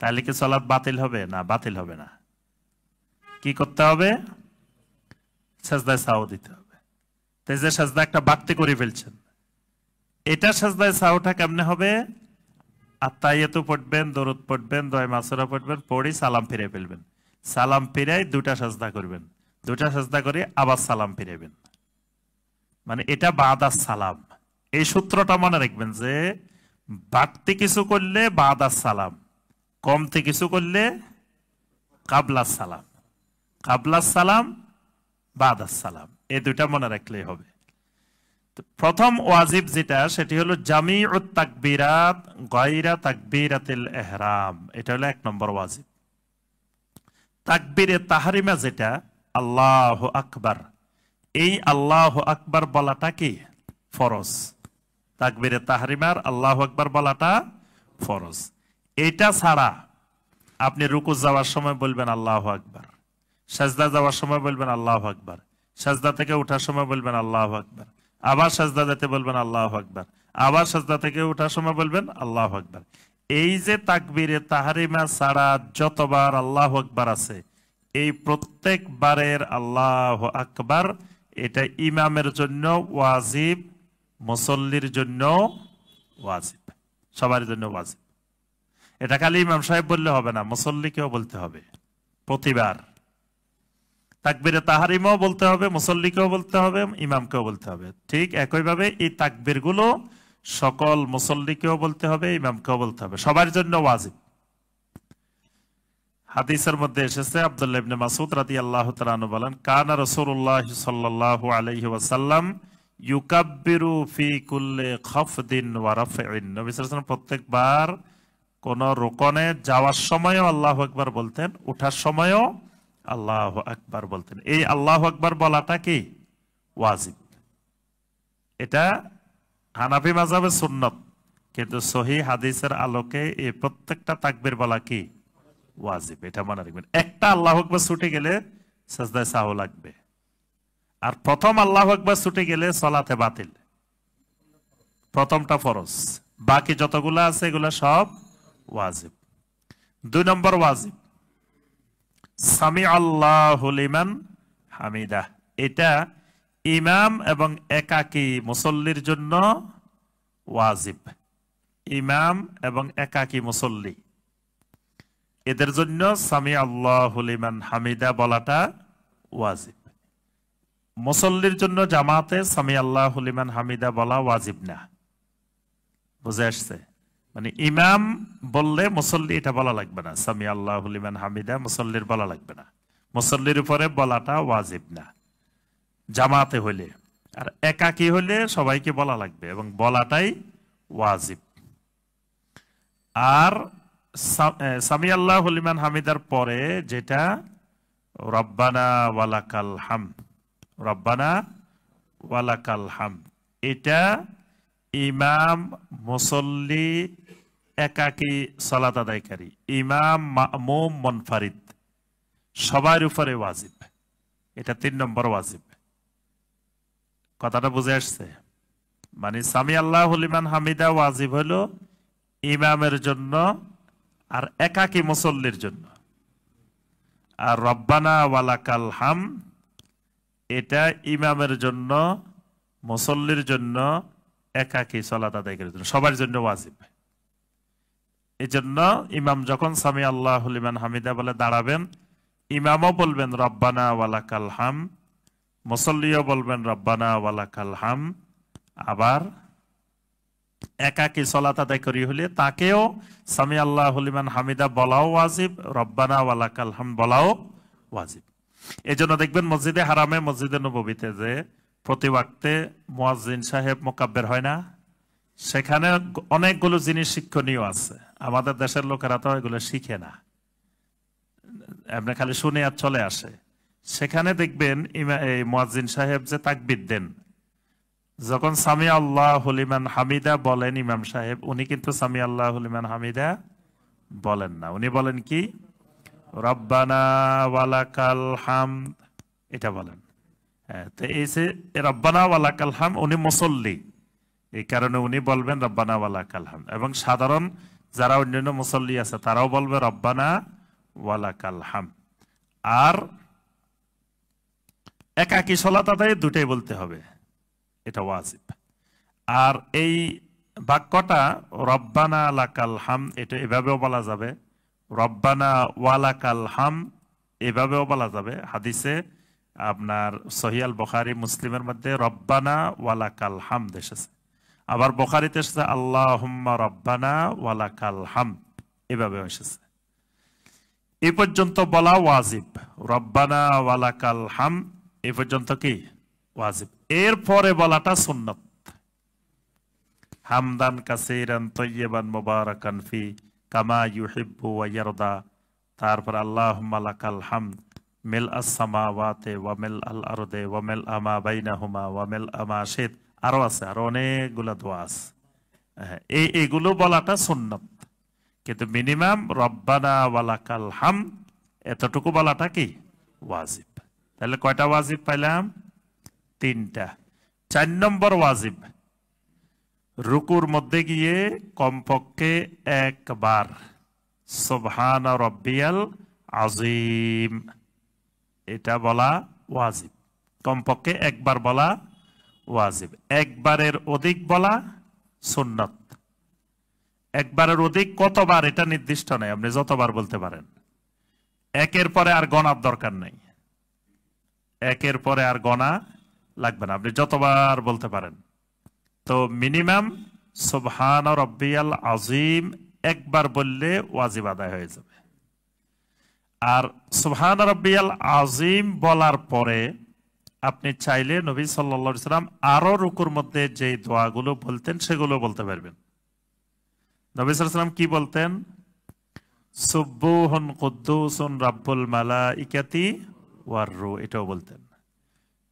তাহলে কি সালাত বাতিল হবে? না, বাতিল হবে না। কি করতে হবে? সাজদায়ে সাহু দিতে হবে। তাই যে সাজদা একটা বাড়তি করে ফেলছেন, এটা সাজদায়ে সাহুটা কেমনে হবে? আত্তাহিয়াতু পড়বেন, দরুদ পড়বেন, দোয়া মাসুরা পড়বেন, পড়ি সালাম ফিরে ফেলবেন। সালাম ফিরাই 2টা সাজদা করবেন, 2টা সাজদা করে আবার সালাম ফিরাবেন। মানে এটা বাদা সালাম, এই সূত্রটা মনে রাখবেন যে বাড়তি কিছু করলে বাদাস সালাম, কমতে কিছু করলে কাবলাস সালাম, কাবলাস সালাম বাদাস সালাম, এই দুইটা মনে রাখলেই হবে। প্রথম ওয়াজিব যেটা সেটি হলো জামিউত তাকবীরাত গায়রা তাকবীরাতিল ইহরাম, এটা হলো 1 নম্বর ওয়াজিব। তাকবীরে তাহরিমা যেটা আল্লাহু আকবার, এই আল্লাহু আকবার বলাটা কি ফরজ। তাকবীরে তাহরিমার আল্লাহু আকবার বলাটা ফরজ। এটা ছাড়া আপনি রুকু যাওয়ার সময় বলবেন আল্লাহু আকবার, সাজদা যাওয়ার সময় বলবেন আল্লাহু আকবার, সাজদা থেকে ওঠার সময় বলবেন আল্লাহু আকবার, আবার সাজদা যেতে বলবেন আল্লাহু আকবার, আবার সাজদা থেকে ওঠার সময় বলবেন আল্লাহু আকবার। এই যে তাকবীরে তাহরিমা ছাড়া যতবার আল্লাহু আকবার আছে, এই প্রত্যেকবারের আল্লাহু আকবার এটা ইমামের জন্য ওয়াজিব, মুসল্লির জন্য ওয়াজিব, সবার জন্য ওয়াজিব। এটা খালি ইমাম সাহেব বললে হবে না, মুসল্লিকেও বলতে হবে প্রতিবার। তাকবীরে তাহরিমাও বলতে হবে, মুসল্লিকেও বলতে হবে, ইমামকেও বলতে হবে। ঠিক একইভাবে এই তাকবীর গুলো সকল মুসল্লিকেও বলতে হবে, ইমামকেও বলতে হবে, সবার জন্য ওয়াজিব। হাদিসের মধ্যে এসেছে আব্দুল্লাহ ইবনে মাসউদ রাদিয়াল্লাহু তাআলা আনহু বলেন, কানা রাসূলুল্লাহ সাল্লাল্লাহু আলাইহি ওয়াসাল্লাম ইউকাব্বিরু ফি কুল্লি খাফদিন ওয়া রাফইন। নবী সাল্লাল্লাহু আলাইহি ওয়াসাল্লাম প্রত্যেকবার কোন রুকনে যাওয়ার সময়ও আল্লাহু আকবার বলতেন, ওঠার সময়ও আল্লাহু আকবার বলতেন। এই আল্লাহু আকবার বলাটা কি ওয়াজিব। এটা হানাফি মাযহাবের সুন্নাত, কিন্তু সহিহ হাদিসের আলোকে এই প্রত্যেকটা তাকবীর বলা কি ওয়াজিব, এটা মনে রাখবেন। একটা আল্লাহু আকবার ছুটে গেলে সাজদায় সাহু লাগবে, আর প্রথম আল্লাহু আকবার ছুটে গেলে সালাতে বাতিল। প্রথমটা ফরজ, বাকি যতগুলো আছে এগুলো সব ওয়াজিব। 2 নম্বর ওয়াজিব সামি আল্লাহু লিমান হামিদা, এটা ইমাম এবং একাকী মুসল্লির জন্য ওয়াজিব। ইমাম এবং একাকী মুসল্লি এদের জন্য সামি আল্লাহু লিমান হামিদা বলাটা ওয়াজিব। মুসল্লির জন্য জামাতে সামি আল্লাহু লিমান হামিদা বলা ওয়াজিব না। বুঝে আসছে? মানে ইমাম বললে মুসল্লি এটা বলা লাগবে না, সামি আল্লাহু লিমান হামিদা মুসল্লির বলা লাগবে না, মুসল্লির উপরে বলাটা ওয়াজিব না জামাতে হইলে। আর একাকী হইলে সবাইকে বলা লাগবে এবং বলাটাই ওয়াজিব। আর সামি আল্লাহু লিমান হামিদার পরে যেটা রব্বানা ওয়ালাকাল হামদ, রব্বানা ওয়ালাকাল হামদ, এটা ইমাম, মুসল্লি, একাকী সালাত আদায়কারী, ইমাম, মামুম, মুনফারিদ সবার উপরে ওয়াজিব। এটা 3 নম্বর ওয়াজিব। কথাটা বুঝে আসছে? মানে সামি আল্লাহু লিমান হামিদা ওয়াজিব হলো ইমামের জন্য আর একাকী মুসল্লির জন্য। আর রব্বানা ওয়ালাকাল হামদ এটা ইমামের জন্য, মুসল্লির জন্য, একাকী সালাত আদায়কারীর জন্য, সবার জন্য ওয়াজিব। এই জন্য ইমাম যখন সামি আল্লাহু লিমান হামিদা বলে দাঁড়াবেন, ইমামও বলবেন রব্বানা ওয়ালাকাল হামদ, মুসল্লিও বলবেন রব্বানা ওয়ালাকাল হামদ। আবার একাকী সালাত আদায়কারী হলে তাকেও সামি আল্লাহু লিমান হামিদা বলাও ওয়াজিব, রব্বানা ওয়ালাকাল হামদ বলাও ওয়াজিব। এই জন্য দেখবেন মসজিদে হারামে, মসজিদে নববীতে যে প্রতি ওয়াক্তে মুয়াজ্জিন সাহেব মুকাব্বির হয় না, সেখানে অনেকগুলো জিনিস শিক্ষণীয় আছে। আমাদের দেশের লোকেরা তো এগুলো শিখে না, আপনি খালি শুনে আর চলে আসে। সেখানে দেখবেন এই মুয়াজ্জিন সাহেব যে তাকবীর দেন, যখন সামি আল্লাহু লিমান হামিদা বলেন ইমাম সাহেব, উনি কিন্তু সামি আল্লাহু লিমান হামিদা বলেন না, উনি বলেন কি রব্বানা ওয়ালাকাল হামদ, এটা বলেন। তো এই যে রব্বানা ওয়ালাকাল হামদ, উনি মুসল্লি, এই কারণে উনি বলবেন রব্বানা ওয়ালাকাল হামদ। এবং সাধারণ যারা অন্যান্য মুসল্লি আছে তারাও বলবে রব্বানা ওয়ালাকাল হামদ। আর একাকী সালাত আদায়ে দুটাই বলতে হবে, এটা ওয়াজিব। আর এই বাক্যটা রব্বানা লাকাল হামদ, এটা এভাবেও বলা যাবে, রব্বানা ওয়ালাকাল হামদ এভাবেও বলা যাবে। হাদিসে আপনার সহিহ আল বুখারী, মুসলিমের মধ্যে রব্বানা ওয়ালাকাল হামদ এসেছে। আবার বুখারীতে এসেছে আল্লাহুম্মা রাব্বানা ওয়ালাকাল হামদ, এভাবে এসেছে। এই পর্যন্ত বলা ওয়াজিব, রব্বানা ওয়ালাকাল হামদ এই পর্যন্ত কি ওয়াজিব। এরপরে বলাটা সুন্নাত, হামদান কাসীরান তাইয়্যিবান মুবারাকান ফি কামা ইউহিব্বু ওয়া ইয়ারদা। তারপর আল্লাহুম্মা লাকাল হামদ মিল আস-সামাওয়াতি ওয়া মিল আল আরদি ওয়া মিল আমা বাইনাহুমা ওয়া মিল আমা শিত। আরো আছে, আরো অনেকগুলো দোয়া আছে। এইগুলো বলাটা সুন্নাত, কিন্তু মিনিমাম রব্বানা ওয়ালাকাল হামদ এতটুকু বলাটা কি ওয়াজিব। তাহলে কয়টা ওয়াজিব পাইলাম? 3টা। 4 নম্বর ওয়াজিব, রুকুর মধ্যে গিয়ে কমপক্ষে একবার সুবহানা রব্বিয়াল আযীম এটা বলা ওয়াজিব, কমপক্ষে একবার বলা ওয়াজিব। একবারের অধিক বলা সুন্নাত। একবারের অধিক কতবার এটা নির্দিষ্ট নাই, আপনি যতবার বলতে পারেন। একের পরে আর গণার দরকার নেই, একের পরে আর গণা লাগবে না, আপনি যতবার বলতে পারেন। তো মিনিমাম সুবহান রব্বিয়াল আযীম একবার বললে ওয়াজিব আদায় হয়ে যাবে। আর সুবহান রব্বিয়াল আযীম বলার পরে আপনি চাইলে নবী সাল্লাল্লাহু আলাইহি ওয়াসাল্লাম আরো রুকুর মধ্যে যে দোয়াগুলো বলতেন সেগুলো বলতে পারবেন। নবী সাল্লাল্লাহু আলাইহি ওয়াসাল্লাম কি বলতেন? সুবহুন কুদ্দুসুন রাব্বুল মালাইকাতি ওয়ার রূহ, এটাও বলতেন,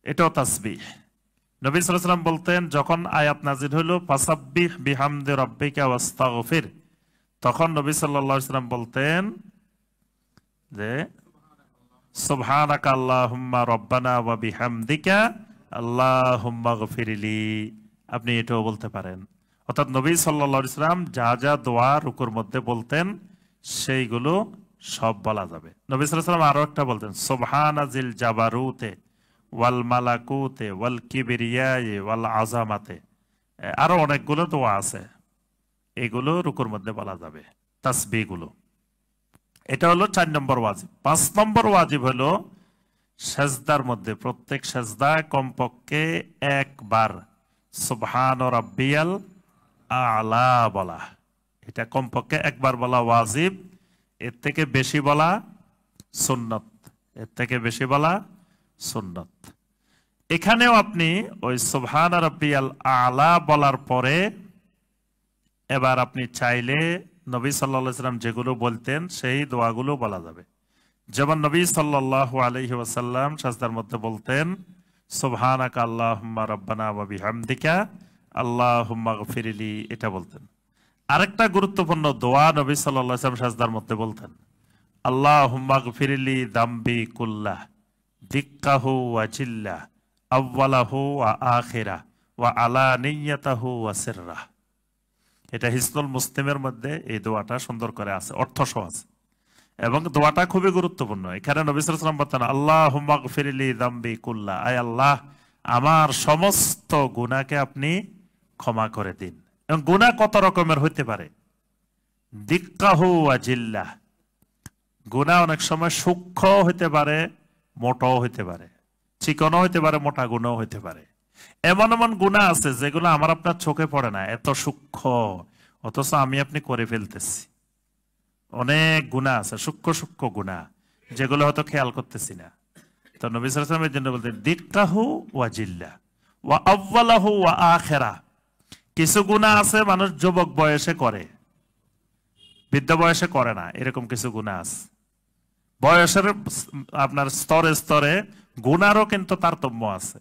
এটাও তাসবিহ। নবী সাল্লাল্লাহু আলাইহি ওয়াসাল্লাম বলতেন যখন আয়াত নাজিল হলো ফাসাব্বিহ বিহামদি রাব্বিকা ওয়াস্তাগফির, তখন নবী সাল্লাল্লাহু আলাইহি ওয়াসাল্লাম বলতেন যে সুবহানাকা আল্লাহুম্মা রব্বানা ওয়া বিহামদিকা আল্লাহুম্মা গফিরলি, আপনি এটাও বলতে পারেন। অর্থাৎ নবী সাল্লাল্লাহু আলাইহি ওয়াসাল্লাম যা যা দোয়া রুকুর মধ্যে বলতেন সেইগুলো সব বলা যাবে। নবী সাল্লাল্লাহু আলাইহি ওয়াসাল্লাম আরো একটা বলতেন সুবহানাজিল জাবারুতে ওয়াল মালাকুতে ওয়াল কিবরিয়ায়ে ওয়াল আযামাতে। আরো অনেকগুলো দোয়া আছে, এগুলো রুকুর মধ্যে বলা যাবে, তাসবিহগুলো। এটা হলো 4 নম্বর ওয়াজিব। 5 নম্বর ওয়াজিব হলো সেজদার মধ্যে প্রত্যেক সেজদায় কমপক্ষে একবার সুবহান রাব্বিয়াল আ'লা বলা, এটা কমপক্ষে একবার বলা ওয়াজিব। এর থেকে বেশি বলা সুন্নাত, এর থেকে বেশি বলা সুন্নাত। এখানেও আপনি ওই সুবহান রাব্বিয়াল আ'লা বলার পরে এবার আপনি চাইলে নবী সাল্লাল্লাহু আলাইহি ওয়াসাল্লাম যেগুলো বলতেন সেই দোয়াগুলো বলা যাবে। যেমন নবী সাল্লাল্লাহু আলাইহি ওয়াসাল্লাম সাজদার মধ্যে বলতেন সুবহানাকা আল্লাহুম্মা রাব্বানা ওয়া বিহামদিকা আল্লাহুম্মা গফিরলি, এটা বলতেন। আরেকটা গুরুত্বপূর্ণ দোয়া নবী সাল্লাল্লাহু আলাইহি ওয়াসাল্লাম সাজদার মধ্যে বলতেন আল্লাহুম্মা গফিরলি দামবি কুল্লাহ দিক্কাহু ওয়া জিল্লাহ আউওয়ালাহু ওয়া আখিরা ওয়া আলানিয়াতাহু ওয়া সিররাহ। এটা হিসনুল মুসলিমের মধ্যে এই দোয়াটা সুন্দর করে আছে, অর্থ সহ আছে এবং দোয়াটা খুবই গুরুত্বপূর্ণ। এখানে নবী সাল্লাল্লাহু আলাইহি ওয়াসাল্লাম বলতেন আল্লাহুম্মা গফিরলি দামবি কুল্লাহ, আয় আল্লাহ আমার সমস্ত গুনাহকে আপনি ক্ষমা করে দিন। এবং গুনাহ কত রকমের হইতে পারে? দিক্কাহু ওয়া জিল্লাহ, গুনাহ অনেক সময় সূক্ষ্ম হইতে পারে, মোটাও হইতে পারে, চিকনও হইতে পারে, মোটা গুনাহও হইতে পারে। এমন এমন গুনাহ আছে যেগুলো আমার আপনার চোখে পড়ে না, এত সূক্ষ্ম, অথচ আমি আপনি করে ফেলতেছি। অনেক গুনাহ আছে সূক্ষ্ম সূক্ষ্ম গুনাহ যেগুলো হয়তো খেয়াল করতেছি না। তো নবী সাল্লাল্লাহু আলাইহি ওয়াসাল্লামের জন্য বলতেন দিক্কাহু ওয়া জিল্লাহ ওয়া আউওয়ালাহু ওয়া আখিরা। কিছু গুনাহ আছে মানুষ যুবক বয়সে করে, বৃদ্ধ বয়সে করে না, এরকম কিছু গুনাহ আছে। বয়সের আপনার স্তরে স্তরে গুনারও কিন্তু তারতম্য আছে,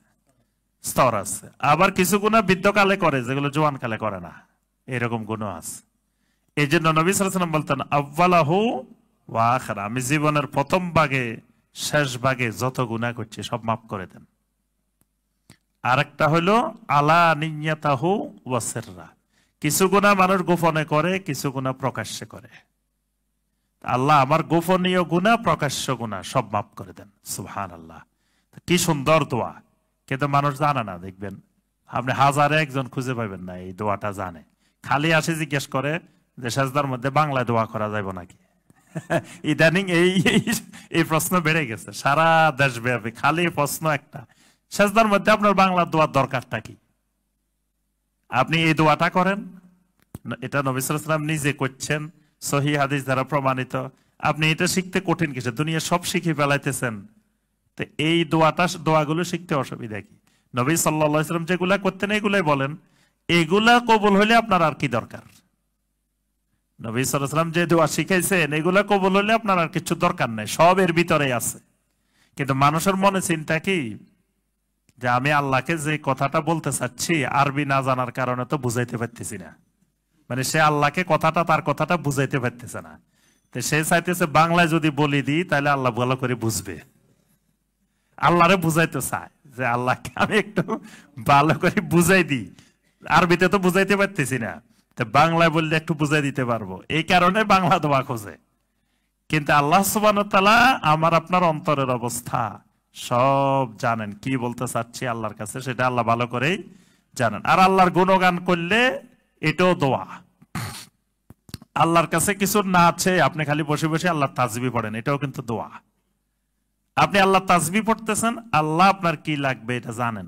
স্তর আছে। আবার কিছু গুনাহ বৃদ্ধকালে করে যেগুলো জওয়ানকালে করে না, এরকম গুনাহ আছে। এই জন্য নবী সাল্লাল্লাহু আলাইহি ওয়াসাল্লাম বলতেন আউওয়ালাহু ওয়া আখিরা, আমি জীবনের প্রথম ভাগে শেষ ভাগে যত গুনাহ করছি সব মাফ করে দেন। আরেকটা হলো আলানিয়াতাহু ওয়া সিররা, কিছু গুনাহ মানুষ গোপনে করে, কিছু গুনাহ প্রকাশ্যে করে। আল্লাহ আমার গোপনীয় গুনাহ প্রকাশ্য গুনাহ সব মাফ করে দেন। সুবহানাল্লাহ, কি সুন্দর দোয়া, কিন্তু মানুষ জানে না। দেখবেন আপনি হাজারে একজন খুঁজে পাবেন না এই দোয়াটা জানে। খালি আসে জিজ্ঞেস করে যে সেজদার মধ্যে বাংলায় দোয়া করা যাবে নাকি। ইদানিং এই প্রশ্ন বেড়ে গেছে সারা দেশব্যাপী, খালি প্রশ্ন একটা, সেজদার মধ্যে আপনার বাংলা দোয়ার দরকারটা কি? আপনি এই দোয়াটা করেন, এটা নবী সাল্লাল্লাহু আলাইহি ওয়াসাল্লাম নিজে করছেন, সহিহ হাদিস দ্বারা প্রমাণিত। আপনি এটা শিখতে কঠিন কিছু, দুনিয়া সব শিখে ফেলাইতেছেন, তো এই দোয়াগুলো শিখতে অসুবিধা কি? নবী সাল্লাল্লাহু আলাইহি ওয়াসাল্লাম যেগুলা করতেন এগুলাই বলেন, এগুলা কবুল হলে আপনার আর কি দরকার? নবী সাল্লাল্লাহু আলাইহি ওয়াসাল্লাম যে দোয়া শিখাইছেন এগুলা কবুল হলে আপনার আর কিছু দরকার নাই, সব এর ভিতরেই আছে। কিন্তু মানুষের মনে চিন্তা কি, যে আমি আল্লাহকে যে কথাটা বলতে চাচ্ছি আরবি না জানার কারণে তো বুঝাইতে পারতেছি না, মানে সে আল্লাহকে তার কথাটা বুঝাইতে পারতেছে না, তো সে চাইতেছে বাংলায় যদি বলি দিই তাহলে আল্লাহ ভালো করে বুঝবে। আল্লাহরে বুঝাইতে চায় যে আল্লাহকে আমি একটু ভালো করে বুঝাই দিই, আরবিতে তো বুঝাইতে পারতেছি না, তো বাংলায় বললে একটু বুঝাই দিতে পারবো, এই কারণে বাংলা দোয়া খোঁজে। কিন্তু আল্লাহ সুবহানাহু ওয়া তাআলা আমার আপনার অন্তরের অবস্থা সব জানেন, কি বলতে চাচ্ছি আল্লাহর কাছে সেটা আল্লাহ ভালো করেই জানেন। আর আল্লাহর গুণগান করলে এটাও দোয়া। আল্লাহর কাছে কিছু না আছে, আপনি খালি বসে বসে আল্লাহর তাসবিহ পড়েন, এটাও কিন্তু দোয়া। আপনি আল্লাহর তাসবিহ পড়তেছেন, আল্লাহ আপনার কি লাগবে এটা জানেন,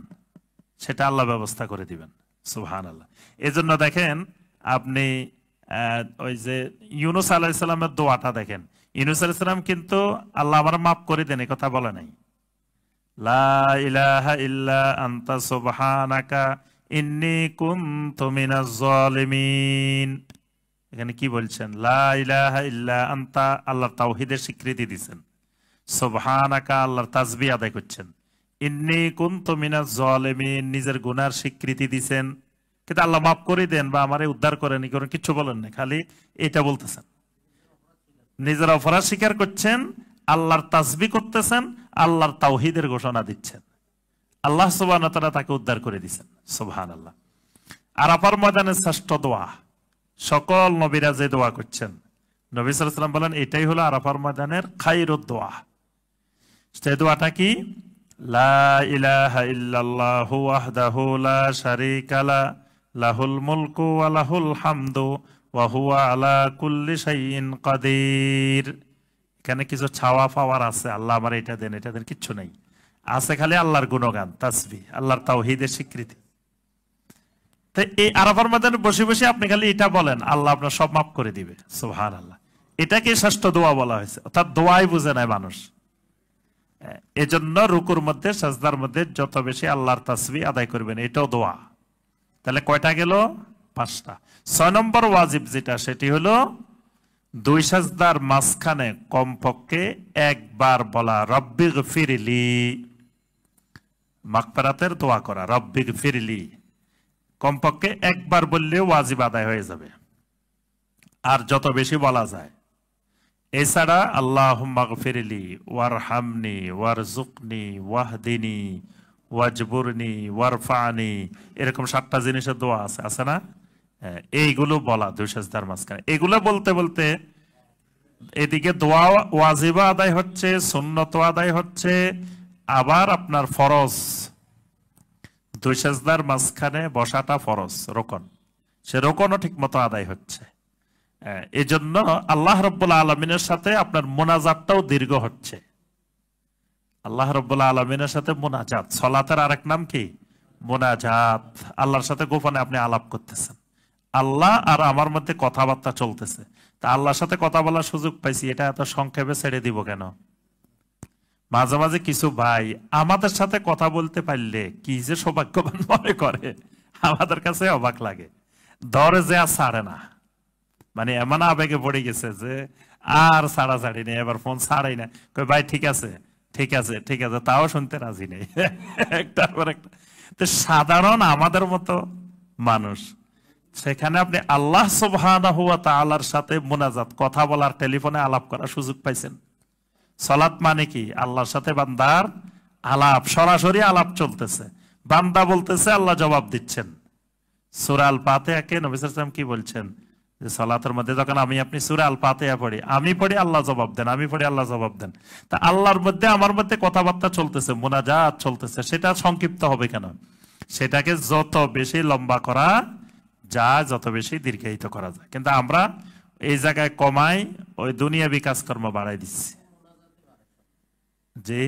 সেটা আল্লাহ ব্যবস্থা করে দিবেন। সুবহানাল্লাহ। এজন্য দেখেন আপনি ওই যে ইউনূস আলাইহিস সালামের দোয়াটা দেখেন, ইউনূস আলাইহিস সালাম কিন্তু আল্লাহ আমার মাফ করে দেন এই কথা বলে নাই। লা ইলাহা ইল্লা আনতা সুবহানাকা ইন্নী কুনতু মিনাজ জালিমিন। এখানে কি বলছেন? লা ইলাহা ইল্লা আনতা, আল্লাহর তাওহীদের স্বীকৃতি দিচ্ছেন। সুবহানাকা, আল্লাহর তাসবিহ আদায় করছেন। ইন্নী কুনতু মিনাজ জালিমিন, নিজের গুনার স্বীকৃতি দিচ্ছেন। কিন্তু আল্লাহ মাফ করে দেন বা আমারে উদ্ধার করেন এই করে কিছু বলেন না, খালি এটা বলতেছেন। নিজের অপরাধ স্বীকার করছেন, আল্লাহর তাসবিহ করতেছেন, আল্লাহর তাওহীদের ঘোষণা দিচ্ছেন। আল্লাহ সুবহানাহু ওয়া তাআলা তাকে উদ্ধার করে দিচ্ছেন। সুবহানাল্লাহ। আরাফার ময়দানের শ্রেষ্ঠ দোয়া, সকল নবীরা যে দোয়া করছেন, নবী সাল্লাল্লাহু আলাইহি ওয়াসাল্লাম বলেন এটাই হলো আরাফার ময়দানের খায়রুদ দোয়া। সেই দোয়াটা কি? লা ইলাহা ইল্লাল্লাহু ওয়াহদাহু লা শারীকা লাহু লাহুল মুলকু ওয়া লাহুল হামদু ওয়া হুয়া আলা কুল্লি শাইইন কাদির। এখানে কিছু ছাওয়া পাওয়ার আছে, আল্লাহ আমার এটা দেন এটা দেন, কিচ্ছু নাই, আছে খালি আল্লাহর গুণগান, তাসবিহ, আল্লাহর তাওহীদের স্বীকৃতি। তো এই আরাফার ময়দানে বসে বসে আপনি খালি এটা বলেন, আল্লাহ আপনার সব মাফ করে দিবে। সুবহানাল্লাহ। এটাকে শ্রেষ্ঠ দোয়া বলা হয়েছে, অর্থাৎ দোয়াই বুঝে নেয় মানুষ। এজন্য রুকুর মধ্যে সাজদার মধ্যে যত বেশি আল্লাহর তাসবিহ আদায় করবেন, এটাও দোয়া। তাহলে কয়টা গেল? 5টা। 6 নম্বর ওয়াজিব যেটা, সেটি হলো 2 সাজদার মাঝখানে কমপক্ষে একবার বলা রব্বিগফিরলি, মাগফিরাতের দোয়া করা, রব্বিগফিরলি কমপক্ষে একবার বললে ওয়াজিব আদায় হয়ে যাবে। আর যত বেশি বলা যায়। এছাড়া আল্লাহুম্মা গফিরলি ওয়ারহামনি ওয়ারজুকনি ওয়াহদিনি ওয়াজবুরনি ওয়ারফানি, এরকম 7টা জিনিসের দোয়া আছে, আছে না? এইগুলো বলা 2 সাজদার মাঝখানে। এগুলো বলতে বলতে এদিকে দোয়া ওয়াজিবা আদায় হচ্ছে, সুন্নত আদায় হচ্ছে, আবার আপনার ফরজ 2 সাজদার মাঝখানে বসাটা ফরজ, রোকন, সে রোকনও ঠিক মতো আদায় হচ্ছে। এই জন্য আল্লাহ রাব্বুল আলামিনের সাথে আপনার মোনাজাতটাও দীর্ঘ হচ্ছে। আল্লাহ রাব্বুল আলামিনের সাথে মোনাজাত, সালাতের আরেক নাম কি? মোনাজাত। আল্লাহর সাথে গোপনে আপনি আলাপ করতেছেন, আল্লাহ আর আমার মধ্যে কথাবার্তা চলতেছে। তা আল্লাহর সাথে কথা বলার সুযোগ পাইছি, এটা এত সংক্ষেপে ছেড়ে দিব কেন? মাঝে মাঝে কিছু ভাই আমাদের সাথে কথা বলতে পারলে কি যে সৌভাগ্যবান মনে করে, আমাদের কাছে অবাক লাগে। ধরে যে আর ছাড়ে না, মানে এমন আবেগে পড়ে গেছে যে আর ছাড়াছাড়ি নেই, এবার ফোন ছাড়াই না, কই ভাই ঠিক আছে ঠিক আছে ঠিক আছে, তাও শুনতে রাজি নেই, একটার পর একটা। তো সাধারণ আমাদের মতো মানুষ, সেখানে আপনি আল্লাহ সুবহানাহু ওয়া তাআলার সাথে মুনাজাত, কথা বলার, টেলিফোনে আলাপ করার সুযোগ পাইছেন। সালাত মানে কি? আল্লাহর সাথে বান্দার আলাপ, সরাসরি আলাপ চলতেছে, বান্দা বলতেছে, আল্লাহ জবাব দিচ্ছেন। সূরা আল ফাতিহাকে নবী সাল্লাল্লাহু আলাইহি ওয়াসাল্লাম কি বলছেন? যে সালাতের মধ্যে যখন আপনি সূরা আল ফাতিহা পড়ি, আমি পড়ি আল্লাহ জবাব দেন, আমি পড়ি আল্লাহ জবাব দেন। তা আল্লাহর মধ্যে আমার মধ্যে কথাবার্তা চলতেছে, মুনাজাত চলতেছে, সেটা সংক্ষিপ্ত হবে কেন? সেটাকে যত বেশি লম্বা করা যায়, যত বেশি দীর্ঘায়িত করা যায়। কিন্তু আমরা এই জায়গায় কমাই, ওই দুনিয়াবি কাজকর্ম বাড়াই দিচ্ছি। যে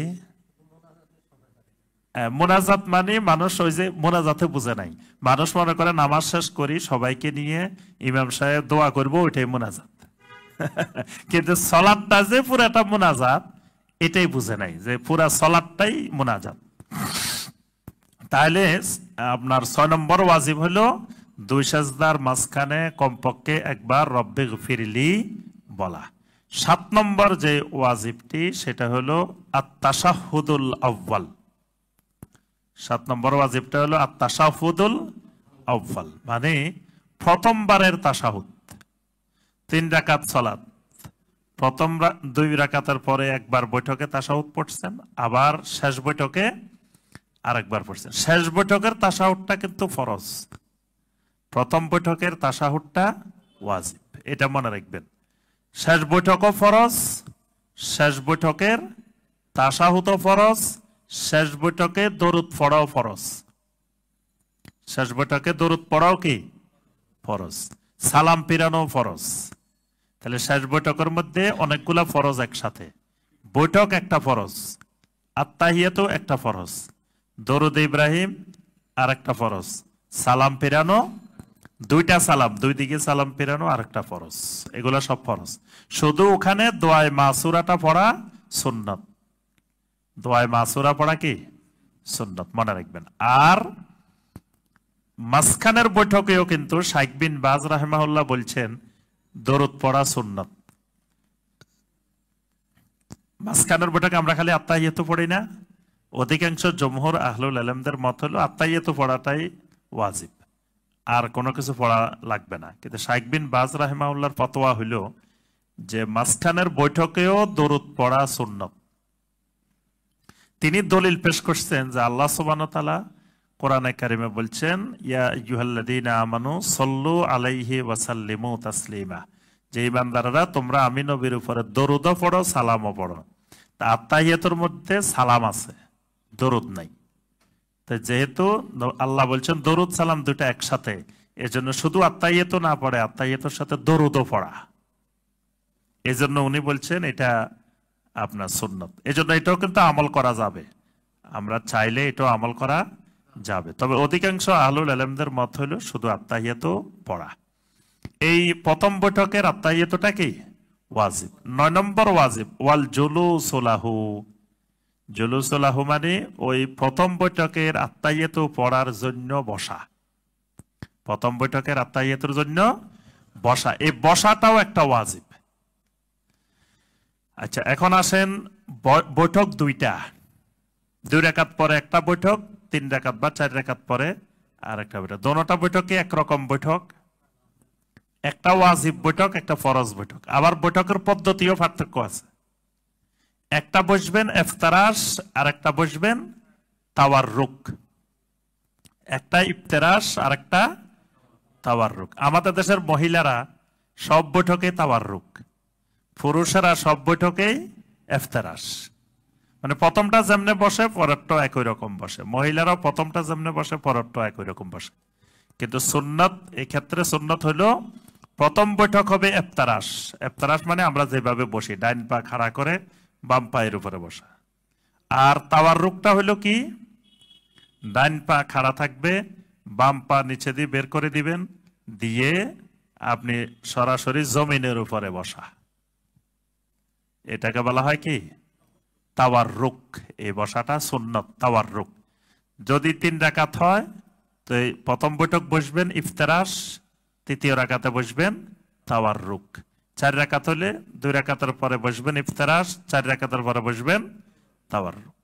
মোনাজাত মানে মানুষ ওই যে মোনাজাতে বুঝে নাই, মানুষ মনে করে নামাজ শেষ করি সবাইকে নিয়ে ইমাম সাহেব দোয়া করবো, ওইটাই মোনাজাত। কিন্তু সলাৎটা যে পুরাটা মোনাজাত এটাই বুঝে নাই, যে পুরা সলাৎটাই মোনাজাত। তাহলে আপনার 6 নম্বর ওয়াজিব হলো 2 সাজদার মাঝখানে কমপক্ষে একবার রব্বে গফিরলি বলা। 7 নম্বর যে ওয়াজিবটি সেটা হলো আত-তাশাহুদুল আউয়াল। 7 নম্বর ওয়াজিবটা হলো আত-তাশাহুদুল আউয়াল, মানে প্রথমবারের তাশাহুদ। 3 রাকাত সালাত, প্রথম 2 রাকাতের পরে একবার বৈঠকে তাশাহুদ পড়ছেন, আবার শেষ বৈঠকে আরেকবার পড়ছেন। শেষ বৈঠকের তাশাহুদটা কিন্তু ফরজ, প্রথম বৈঠকের তাশাহুদটা ওয়াজিব, এটা মনে রাখবেন। শেষ বৈঠকও ফরজ, শেষ বৈঠকের তাশাহুদও ফরজ, শেষ বৈঠকে দরুদ পড়াও ফরজ। শেষ বৈঠকে দরুদ পড়াও কি ফরজ, সালাম ফিরানো ফরজ। তাহলে শেষ বৈঠকের মধ্যে অনেকগুলা ফরজ একসাথে। বৈঠক একটা ফরজ, আত্তাহিয়াতু একটা ফরজ, দরুদ ইব্রাহিম আর একটা ফরজ, সালাম ফিরানো, 2টা সালাম, 2 দিকে সালাম ফিরানো আর একটা ফরজ। এগুলা সব ফরজ। শুধু ওখানে দোয়ায়ে মাসুরাটা পড়া সুন্নাত। দোয়ায়ে মাসুরা পড়া কি সুন্নাত, মনে রাখবেন। আর মাঝখানের বৈঠকেও কিন্তু শাইখ বিন বাজ রাহিমাহুল্লাহ বলছেন দরুদ পড়া সুন্নাত। মাঝখানের বৈঠকে আমরা খালি আত্তাহিয়াতু পড়ি না, অধিকাংশ জমহুর আহলুল ইলমদের মত হলো আত্তাহিয়াতু পড়াটাই ওয়াজিব, আর কোনো কিছু পড়া লাগবে না। কিন্তু শাইখ বিন বাজ রাহিমাহুল্লাহর ফতোয়া হইল যে মাঝখানের বৈঠকেও দরুদ পড়া সুন্নাত। তিনি দলিল পেশ করছেন যে আল্লাহ সুবহানাহু ওয়া তাআলা কোরআনে কারিমে বলছেন, ইয়া আইয়ুহাল্লাযীনা আমানু সাল্লু আলাইহি ওয়া সাল্লিমু তাসলিমা, যে ইমানদাররা তোমরা আমি নবীর উপরে দরুদও পড়ো সালামও পড়ো। তা আত্তাহিয়াতুর মধ্যে সালাম আছে, দরুদ নাই। তো যেহেতু আল্লাহ বলছেন দরুদ সালাম দুটো একসাথে, এজন্য শুধু আত্তাহিয়াতু না পড়ে আত্তাহিয়াতুর সাথে দরুদও পড়া, এজন্য উনি বলছেন এটা আপনার সুন্নাত। এজন্য এটাও কিন্তু আমল করা যাবে, আমরা চাইলে এটাও আমল করা যাবে। তবে অধিকাংশ আহলুল ইলমদের মত হলো শুধু আত্তাহিয়াতু পড়া। এই প্রথম বৈঠকের আত্তাহিয়াতুটা কি ওয়াজিব। 9 নম্বর ওয়াজিব ওয়াল জুলুসু লাহু। জুলুসু লাহু মানে ওই প্রথম বৈঠকের আত্তাহিয়াতু পড়ার জন্য বসা। প্রথম বৈঠকের আত্তাহিয়াতুর জন্য বসা, এই বসাটাও একটা ওয়াজিব। আচ্ছা, এখন আসেন বৈঠক 2টা, 2 রাকাত পরে একটা বৈঠক, 3 রাকাত বা 4 রাকাত পরে আর একটা বৈঠক। দোনোটা বৈঠকে একরকম বৈঠক, একটা ওয়াজিব বৈঠক একটা ফরজ বৈঠক। আবার বৈঠকের পদ্ধতিও পার্থক্য আছে, একটা বসবেন ইফতারাশ আর একটা বসবেন তাওয়াররুক, একটা ইফতারাশ আর একটা তাওয়াররুক। আমাদের দেশের মহিলারা সব বৈঠকে তাওয়াররুক, পুরুষেরা সব বৈঠকেই ইফতারাশ। মানে প্রথমটা যেমনে বসে পরেরটা একই রকম বসে, মহিলারাও প্রথমটা যেমনে বসে পরেরটা একই রকম বসে। কিন্তু সুন্নাত, এই ক্ষেত্রে সুন্নাত হলো প্রথম বৈঠক হবে ইফতারাশ। ইফতারাশ মানে আমরা যেভাবে বসি, ডাইন পা খাড়া করে বাম পায়ের উপরে বসা। আর তাওয়াররুকটা হলো কি, ডাইন পা খাড়া থাকবে, বাম পা নিচে দিয়ে বের করে দিবেন, দিয়ে আপনি সরাসরি জমিনের উপরে বসা, এটাকে বলা হয় কি তাওয়াররুক। এই বসাটা সুন্নাত তাওয়াররুক। যদি 3 রাকাত হয় তো প্রথম বৈঠক বসবেন ইফতারাশ, তৃতীয় রাকাতে বসবেন তাওয়াররুক। 4 রাকাত হলে 2 রাকাতের পরে বসবেন ইফতারাশ, 4 রাকাতের পরে বসবেন তাওয়াররুক।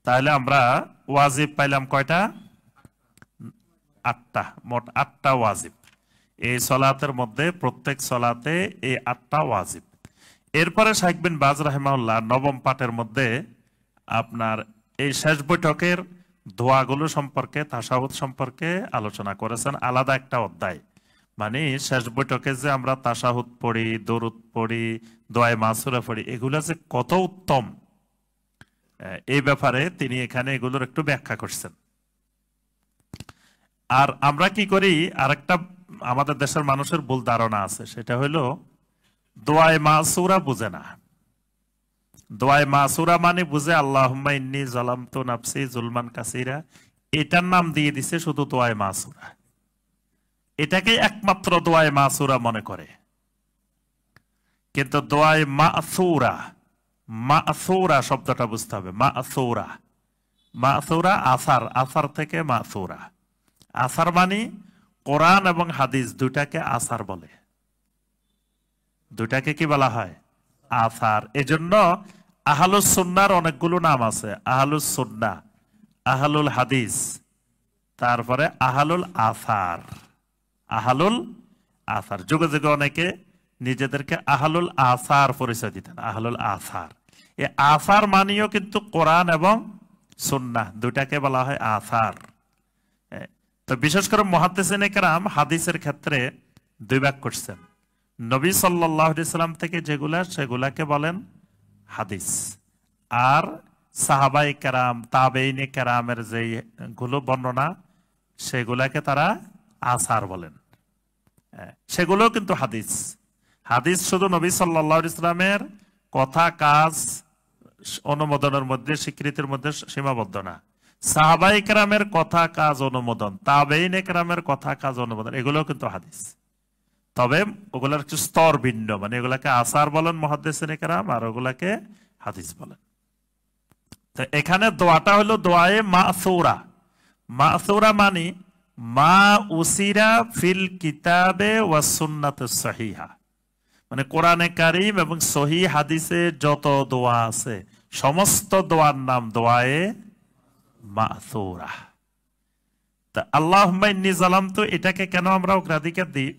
তাহলে আমরা ওয়াজিব পাইলাম কয়টা? 8টা, মোট 8টা ওয়াজিব। এই সলাতের মধ্যে প্রত্যেক সলাতে এই 8টা ওয়াজিব। এরপরে শাইখ বিন বাজ রাহিমাহুল্লাহ 9ম পাঠের মধ্যে আপনার এই শেষ বৈঠকের দোয়াগুলো সম্পর্কে, তাশাহুদ সম্পর্কে আলোচনা করেছেন, আলাদা একটা অধ্যায়। মানে শেষ বৈঠকে যে আমরা তাশাহুদ পড়ি, দরুদ পড়ি, দোয়ায়ে মাসুরা পড়ি, এগুলো যে কত উত্তম, এই ব্যাপারে তিনি এখানে এগুলোর একটু ব্যাখ্যা করছেন। আর আমরা কি করি, আরেকটা আমাদের দেশের মানুষের ভুল ধারণা আছে, সেটা হলো দোয়ায়ে মাসুরা বুঝে না। দোয়ায়ে মাসুরা মানে বুঝে আল্লাহুম্মা ইন্নী যালামতু নাফসি যুলমান কাসীরা, এটার নাম দিয়ে দিছে শুধু দোয়ায়ে মাসুরা। এটাকে একমাত্র দোয়ায়ে মাসুরা মনে করে। কিন্তু দোয়ায়ে মাসুরা, মাসুরা শব্দটা বুঝতে হবে। মাসুরা, মাসুরা আসার, আসার থেকে মাসুরা। আসার মানে কোরআন এবং হাদিস দুটাকে আসার বলে। দুটাকে কি বলা হয়? আসার। এজন্য আহলুস সুন্নাহর অনেকগুলো নাম আছে। আহলুস সুন্নাহ, আহলুল হাদিস, তারপরে আহলুল আসার। আহলুল আসার, যুগে যুগে অনেকে নিজেদেরকে আহলুল আসার পরিচয় দিতেন। আহলুল আসার, এই আসার মানিও কিন্তু কোরআন এবং সুন্নাহ দুটাকে বলা হয় আসার। তো বিশেষ করে মুহাদ্দিসিনে কেরাম হাদিসের ক্ষেত্রে দুই ভাগ করছেন। নবী সাল্লাল্লাহু আলাইহি সাল্লাম থেকে যেগুলা, সেগুলাকে বলেন হাদিস। আর সাহাবায়ে কেরাম, তাবেঈনে কেরামের যেগুলো বর্ণনা, সেগুলাকে তারা আসার বলেন। সেগুলো কিন্তু হাদিস। হাদিস শুধু নবী সাল্লাল্লাহু আলাইহি সাল্লামের কথা, কাজ, অনুমোদনের মধ্যে, স্বীকৃতির মধ্যে সীমাবদ্ধ না। সাহাবায়ে কেরামের কথা, কাজ, অনুমোদন, তাবেঈনে কেরামের কথা, কাজ, অনুমোদন, এগুলো কিন্তু হাদিস। তবে ওগুলার একটু স্তর ভিন্ন, মানে এগুলাকে আসার বলেন মুহাদ্দিসিনে কেরাম, আর ওগুলাকে হাদিস বলেন। তো এখানে দোয়াটা হলো দোয়ায়ে মাসুরা। মাসুরা মানে মা উসিরা ফিল কিতাবে ওয়াস সুন্নাতুস সহিহা, মানে কোরআনে কারীম এবং সহিহ হাদিসে যত দোয়া আছে সমস্ত দোয়ার নাম দোয়ায়ে মাসুরা। তা আল্লাহুম্মা ইন্নী যালামতু, এটাকে কেন আমরা অগ্রাধিকার দিই?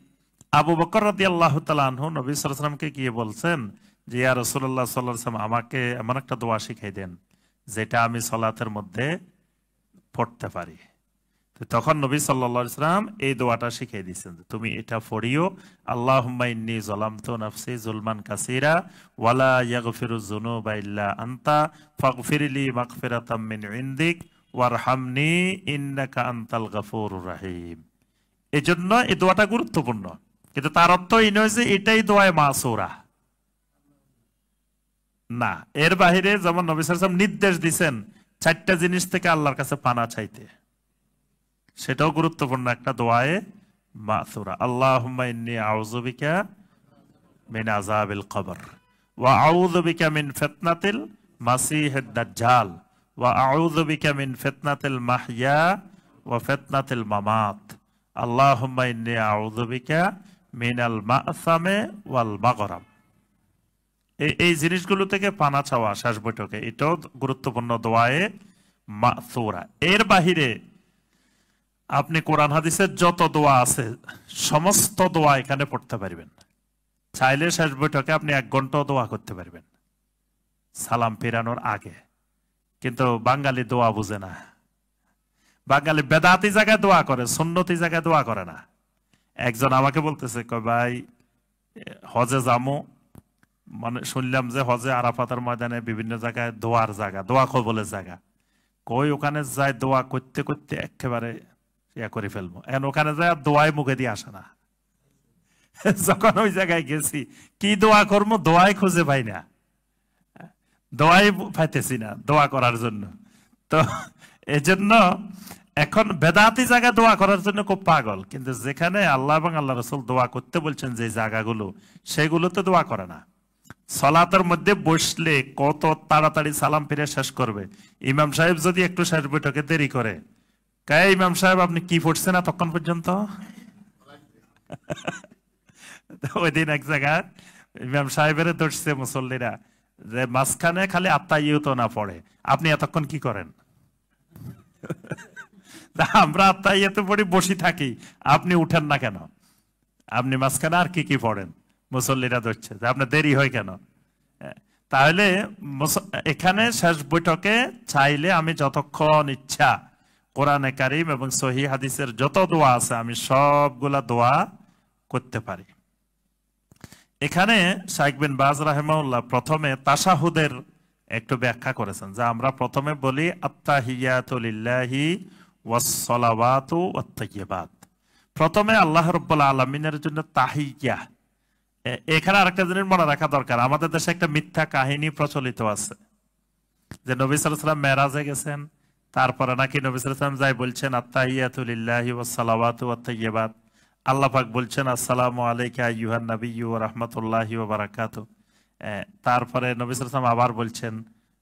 আবু বকর রাদিয়াল্লাহু তাআলা আনহু নবী সাল্লাল্লাহু আলাইহি ওয়াসাল্লামকে গিয়ে বলছেন যে ইয়া রাসূলুল্লাহ সাল্লাল্লাহু আলাইহি ওয়াসাল্লাম, আমাকে এমন একটা দোয়া শিখাই দেন যেটা আমি সালাতের মধ্যে পড়তে পারি। তখন নবী সাল্লাল্লাহু আলাইহি ওয়াসাল্লাম এই দোয়াটা শিখিয়ে দিয়েছেন, তুমি এটা পড়িও, আল্লাহুম্মা ইন্নী যালামতু নাফসি যুলমান কাসীরা ওয়ালা ইয়াগফিরুয যুনুবা ইল্লা আনতা ফাগফিরলি মাগফিরাতাম মিন ইনদিক ওয়ারহামনি ইন্নাকা আনতাল গাফুরুর রহিম। এজন্য এই দোয়াটা গুরুত্বপূর্ণ, কিন্তু তার অর্থ এই নয় যে এটাই দোয়ায়ে মাসুরা না। এর বাহিরে যেমন নবী সাল্লাল্লাহু আলাইহি ওয়াসাল্লাম নির্দেশ দিয়েছেন 4টা জিনিস থেকে আল্লাহর কাছে পানা চাইতে, সেটাও গুরুত্বপূর্ণ একটা দোয়ায়ে মাসুরা। আল্লাহুম্মা ইন্নী আউযু বিকা মিন আযাবিল কবর ওয়া আউযু বিকা মিন ফিতনাতিল মাসিহিদ দাজ্জাল ওয়া আউযু বিকা মিন ফিতনাতিল মাহইয়া ওয়া ফিতনাতিল মামাত। আল্লাহুম্মা ইন্নী আউযু বিকা মিনাল মা'সামি ওয়াল মাগরাম। এই জিনিসগুলো থেকে পানা চাওয়া শেষ বৈঠকে, এটাও গুরুত্বপূর্ণ দোয়ায়ে মাসুরা। এর বাহিরে আপনি কোরআন হাদিসের যত দোয়া আছে সমস্ত দোয়া এখানে পড়তে পারবেন। চাইলে শেষ বৈঠকে আপনি 1 ঘন্টাও দোয়া করতে পারবেন সালাম ফেরানোর আগে। কিন্তু বাঙালি দোয়া বুঝে না। বাঙালি বেদাতি জায়গায় দোয়া করে, সুন্নতি জায়গায় দোয়া করে না। একজন আমাকে বলতেছে, কয় ভাই হজে যামু, মানে শুনলাম যে হজে আরাফাতের ময়দানে বিভিন্ন জায়গায় দোয়ার জায়গা, দোয়া কবুলের জায়গা। কই ওখানে যায় দোয়া করতে করতে একেবারে ইয়া করে ফেলবো, এখন ওখানে যায় দোয়াই মুখে দিয়ে আসে না। যখন ওই জায়গায় গেছি কি দোয়া করবো, দোয়াই খুঁজে পাই না, দোয়াই পাইতেছি না দোয়া করার জন্য। তো এজন্য এখন বেদাতি জায়গায় দোয়া করার জন্য খুব পাগল, কিন্তু যেখানে আল্লাহ এবং আল্লাহ রাসূল দোয়া করতে বলছেন যে জায়গাগুলো, সেগুলোতে দোয়া করে না। সালাতের মধ্যে বসলে কত তাড়াতাড়ি সালাম ফিরে শেষ করবে। ইমাম সাহেব যদি একটু শেষ বৈঠকে দেরি করে, কে ইমাম সাহেব আপনি কি পড়ছেন এতক্ষণ পর্যন্ত? ওই দিন এক জায়গায় ইমাম সাহেবের ধরছে মুসল্লিরা যে মাঝখানে খালি আত্তাহিয়াতু না পড়ে, আপনি এতক্ষণ কি করেন? আমরা আত্তাহিয়াতু পড়ি, বসি থাকি, আপনি উঠেন না কেন? আপনি মাঝখানে আর কি কি পড়েন? মুসল্লিরা ধরছে যে আপনার দেরি হয় কেন? তাহলে এখানে শেষ বৈঠকে চাইলে আমি যতক্ষণ ইচ্ছা কোরআনে কারীম এবং সহিহ হাদিসের যত দোয়া আছে আমি সবগুলা দোয়া করতে পারি। এখানে শাইখ বিন বাজ রাহিমাহুল্লাহ প্রথমে তাশাহুদের একটু ব্যাখ্যা করেছেন, যে আমরা প্রথমে বলি আত্তাহিয়াতু লিল্লাহি ওয়াস সালাওয়াতু ওয়াত তাইয়্যিবাত। প্রথমে আল্লাহ রাব্বুল আলামিনের জন্য তাহিয়া, এখানে আরেকটা জিনিস মনে রাখা দরকার, আমাদের দেশে একটা মিথ্যা কাহিনী প্রচলিত আছে যে নবী সাল্লাল্লাহু আলাইহি ওয়াসাল্লাম মেরাজে গেছেন, তারপরে নাকি নবী সাল্লাল্লাহু আলাইহি ওয়াসাল্লাম যাই বলছেন আত্তাহিয়াতু লিল্লাহি ওয়াস সালাওয়াতু ওয়াত তাইয়্যিবাত, আল্লাহ পাক বলছেন আসসালামু আলাইকা আইয়ুহান নাবিয়্যু ওয়া রাহমাতুল্লাহি ওয়া বারাকাতুহু। তারপরে নবী সাল্লাল্লাহু আলাইহি ওয়াসাল্লাম আবার বলছেন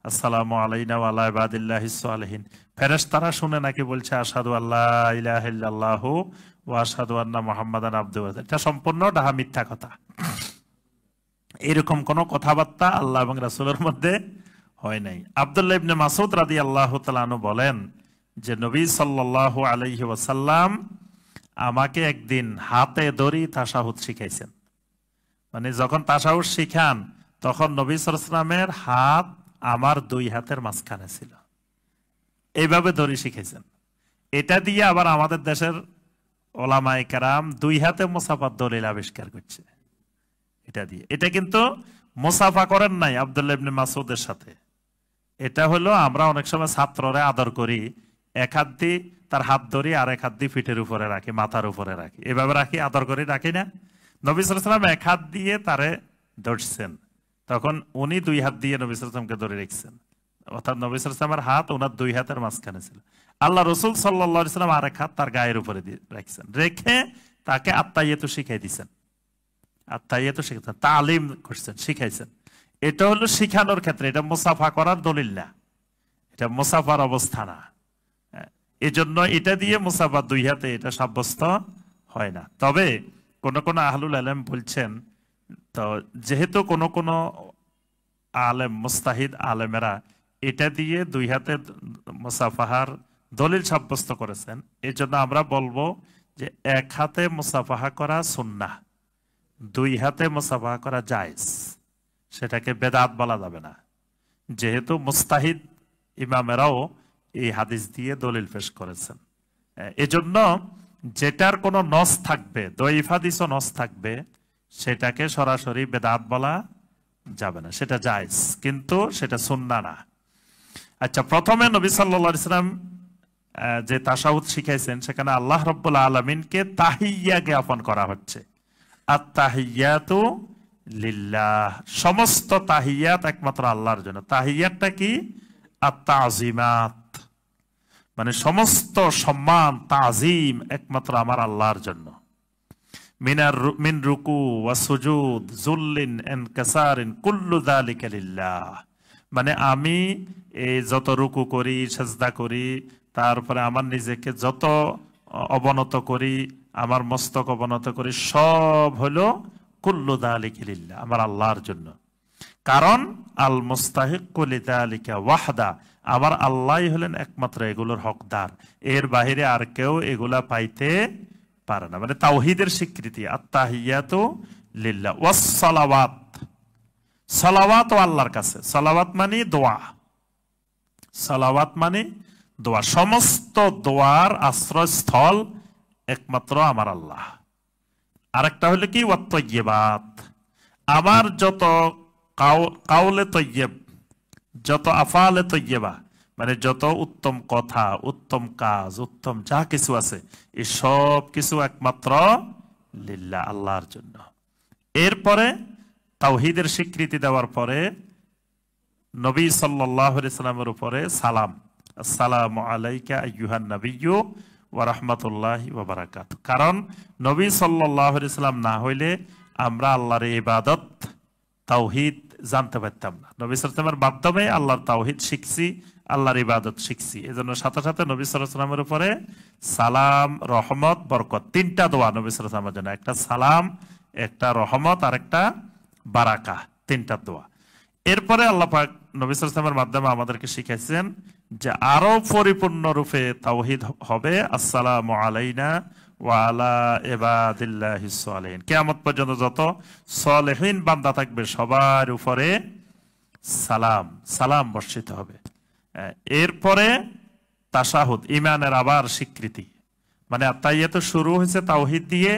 আসসালামু আলাইনা ওয়া আলা ইবাদিল্লাহিস সালিহিন। ফেরেশতারা শুনে নাকি বলছে আশহাদু আল্লা ইলাহা ইল্লাল্লাহু ওয়া আশহাদু আন্না মুহাম্মাদান আবদুহু ওয়া রাসূলুহু। এটা সম্পূর্ণ ডাহা মিথ্যা কথা। এরকম কোন কথাবার্তা আল্লাহ এবং রাসূলের মধ্যে হয় নাই। আব্দুল্লাহ ইবনে মাসউদ রাদিয়াল্লাহু তাআলা আনহু বলেন যে নবী সাল্লাল্লাহু আলাইহি ওয়াসাল্লাম আমাকে একদিন হাতে ধরি তাশাহুদ শিখাইছেন। মানে যখন তাশাহুদ শিখান তখন নবী সাল্লাল্লাহু আলাইহি ওয়াসাল্লামের হাত আমার দুই হাতের মাঝখানে ছিল, এইভাবে ধরি শিখাইছেন। এটা দিয়ে আবার আমাদের দেশের ওলামায়ে কেরাম দুই হাতে মুসাফার দলিল আবিষ্কার করছে এটা দিয়ে। এটা কিন্তু মুসাফা করেন নাই আব্দুল্লাহ ইবনে মাসউদের সাথে। এটা হলো আমরা অনেক সময় ছাত্ররা আদর করি, এক হাত দিয়ে তার হাত ধরি আর এক হাত দিয়ে পিঠের উপরে রাখি, মাথার উপরে রাখি, এভাবে রাখি, আদর করে রাখি না। নবী সাল্লাল্লাহু আলাইহি ওয়াসাল্লাম এক হাত দিয়ে তারে ধরছেন, তখন উনি দুই হাত দিয়ে নবী সাল্লাল্লাহু আলাইহি ওয়াসাল্লামকে ধরে রেখেছেন, অর্থাৎ নবী সাল্লাল্লাহু আলাইহি ওয়াসাল্লামের হাত ওনার দুই হাতের মাঝখানে ছিল। আল্লাহ রাসূল সাল্লাল্লাহু আলাইহি ওয়াসাল্লাম আরেক হাত তার গায়ের উপরে দিয়ে রাখছেন, রেখে তাকে আত্তাহিয়াতু শিখাই দিয়েছেন। আত্তাহিয়াতু শিখাইছেন, তালিম করছেন, শিখাইছেন। এটা হলো শিখানোর ক্ষেত্রে, এটা মুসাফা করার দলিল না, এটা মুসাফার অবস্থা না। এই জন্য এটা দিয়ে মুসাফা দুই হাতে এটা সাব্যস্ত হয় না। তবে কোন কোন আহলুল ইলম বলছেন, তো যেহেতু কোন কোন আলেম মুস্তাহিদ আলেমেরা এটা দিয়ে দুই হাতে মুসাফাহার দলিল সাব্যস্ত করেছেন, এই জন্য আমরা বলবো যে এক হাতে মুসাফাহা করা সুন্নাহ, দুই হাতে মুসাফাহা করা জায়েজ, সেটাকে বেদাত বলা যাবে না। যেহেতু মুস্তাহিদ ইমামেরাও এই হাদিস দিয়ে দলিল পেশ করেছেন, এজন্য যেটার কোনো নস থাকবে, দঈফ হাদিসও নস থাকবে, সেটাকে সরাসরি বেদাত বলা যাবে না, সেটা জায়েজ, কিন্তু সেটা সুন্নাহ না। আচ্ছা, প্রথমে নবী সাল্লাল্লাহু আলাইহি ওয়াসাল্লাম যে তাশাহুদ শিখাইছেন সেখানে আল্লাহ রাব্বুল আলামিনকে তাহিয়্যা জ্ঞাপন করা হচ্ছে। আত-তাহিয়্যাতু লিল্লাহ, সমস্ত তাহিয়াত একমাত্র আল্লাহর জন্য। তাহিয়াতটা কি? আত-তাযীমাত, মানে সমস্ত সম্মান তাজিম একমাত্র আমার আল্লাহর জন্য। মিন রুকু ওয়া সুজুদ যুল্লিন ইনকাসারিন কুল্লু যালিকা লিল্লাহ, মানে আমি এই যত রুকু করি, সিজদা করি, তারপরে আমার নিজেকে যত অবনত করি, আমার মস্তক অবনত করি, সব হলো কুল্লু যালিকা লিল্লাহ, আমার আল্লাহর জন্য। কারণ আল মুস্তাহিক্কু লিযালিকা ওয়াহদা, আমার আল্লাহই হলেন একমাত্র এগুলোর হকদার, এর বাহিরে আর কেউ এগুলা পাইতে পারে না। মানে তাওহীদের স্বীকৃতি, আত-তাহিয়াতু লিল্লাহ ওয়াস সালাওয়াত, সালাওয়াত আল্লাহর কাছে। সালাওয়াত মানে দোয়া, সালাওয়াত মানে দোয়া, সমস্ত দোয়ার আশ্রয়স্থল একমাত্র আমার আল্লাহ। আরেকটা হলো কি? ওয়াত তাইয়্যিবাত, আমার যত কাউলে তৈয়ব, যত আফালে তৈয়বা, মানে যত উত্তম কথা, উত্তম কাজ, উত্তম যা কিছু আছে, এই সব কিছু একমাত্র লিল্লাহ, আল্লাহর জন্য। এরপরে তাওহীদের স্বীকৃতি দেওয়ার পরে নবী সাল্লাল্লাহু আলাইহি সাল্লামের উপরে সালাম, আসসালামু আলাইকা আইয়ুহান নাবিয়্যু ওয়া রাহমাতুল্লাহি ওয়া বারাকাতুহু। কারণ নবী সাল্লাল্লাহু আলাইহি সাল্লাম না হইলে আমরা আল্লাহর ইবাদত, তাওহীদ জানতে পারতাম না। নবী সাল্লাল্লাহু আলাইহি ওয়াসাল্লামের মাধ্যমে আল্লাহর তাওহীদ শিখছি, আল্লাহর ইবাদত শিখছি। এজন্য সাথে সাথে নবী সাল্লাল্লাহু আলাইহি ওয়াসাল্লামের উপরে সালাম, রহমত, বরকত, তিনটা দোয়া নবী সাল্লাল্লাহু আলাইহি ওয়াসাল্লামের জন্য, একটা সালাম, একটা রহমত আর একটা বারাকা, তিনটা দোয়া। এরপরে আল্লাহ পাক নবী সাল্লাল্লাহু আলাইহি ওয়াসাল্লামের মাধ্যমে আমাদেরকে শিখাইছেন যে আরো পরিপূর্ণ রূপে তাওহীদ হবে, আসসালামু আলাইনা ওয়া আলা ইবাদিল্লাহিস সালিহিন। কিয়ামত পর্যন্ত যত সালেহীন বান্দা থাকবে সবার উপরে সালাম, সালাম বর্ষিত হবে। এরপরে তাশাহুদ, ঈমানের আবার স্বীকৃতি, মানে আত্তাহিয়াতু শুরু হয়েছে তাওহীদ দিয়ে,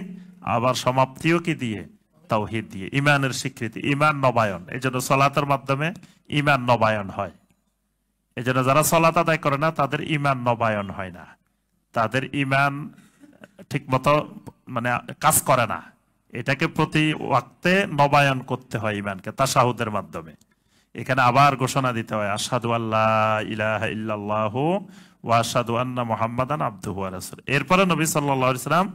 আবার সমাপ্তিও কি দিয়ে? তাওহীদ দিয়ে। ঈমানের স্বীকৃতি, ঈমান নবায়ন। এজন্য সালাতের মাধ্যমে ঈমান নবায়ন হয়। এজন্য যারা সালাত আদায় করে না তাদের ঈমান নবায়ন হয় না, তাদের ঈমান ঠিক মতো মানে কাজ করে না, এটাকে প্রতি ওয়াক্তে নবায়ন করতে হয় ইমানকে তাশাহুদের মাধ্যমে। এখানে আবার ঘোষণা দিতে হয় আশহাদু আল্লা ইলাহা ইল্লাল্লাহু ওয়া আশহাদু আন্না মুহাম্মাদান আবদুহু ওয়া রাসূলুহু। এরপরে নবী সাল্লাল্লাহু আলাইহি সাল্লাম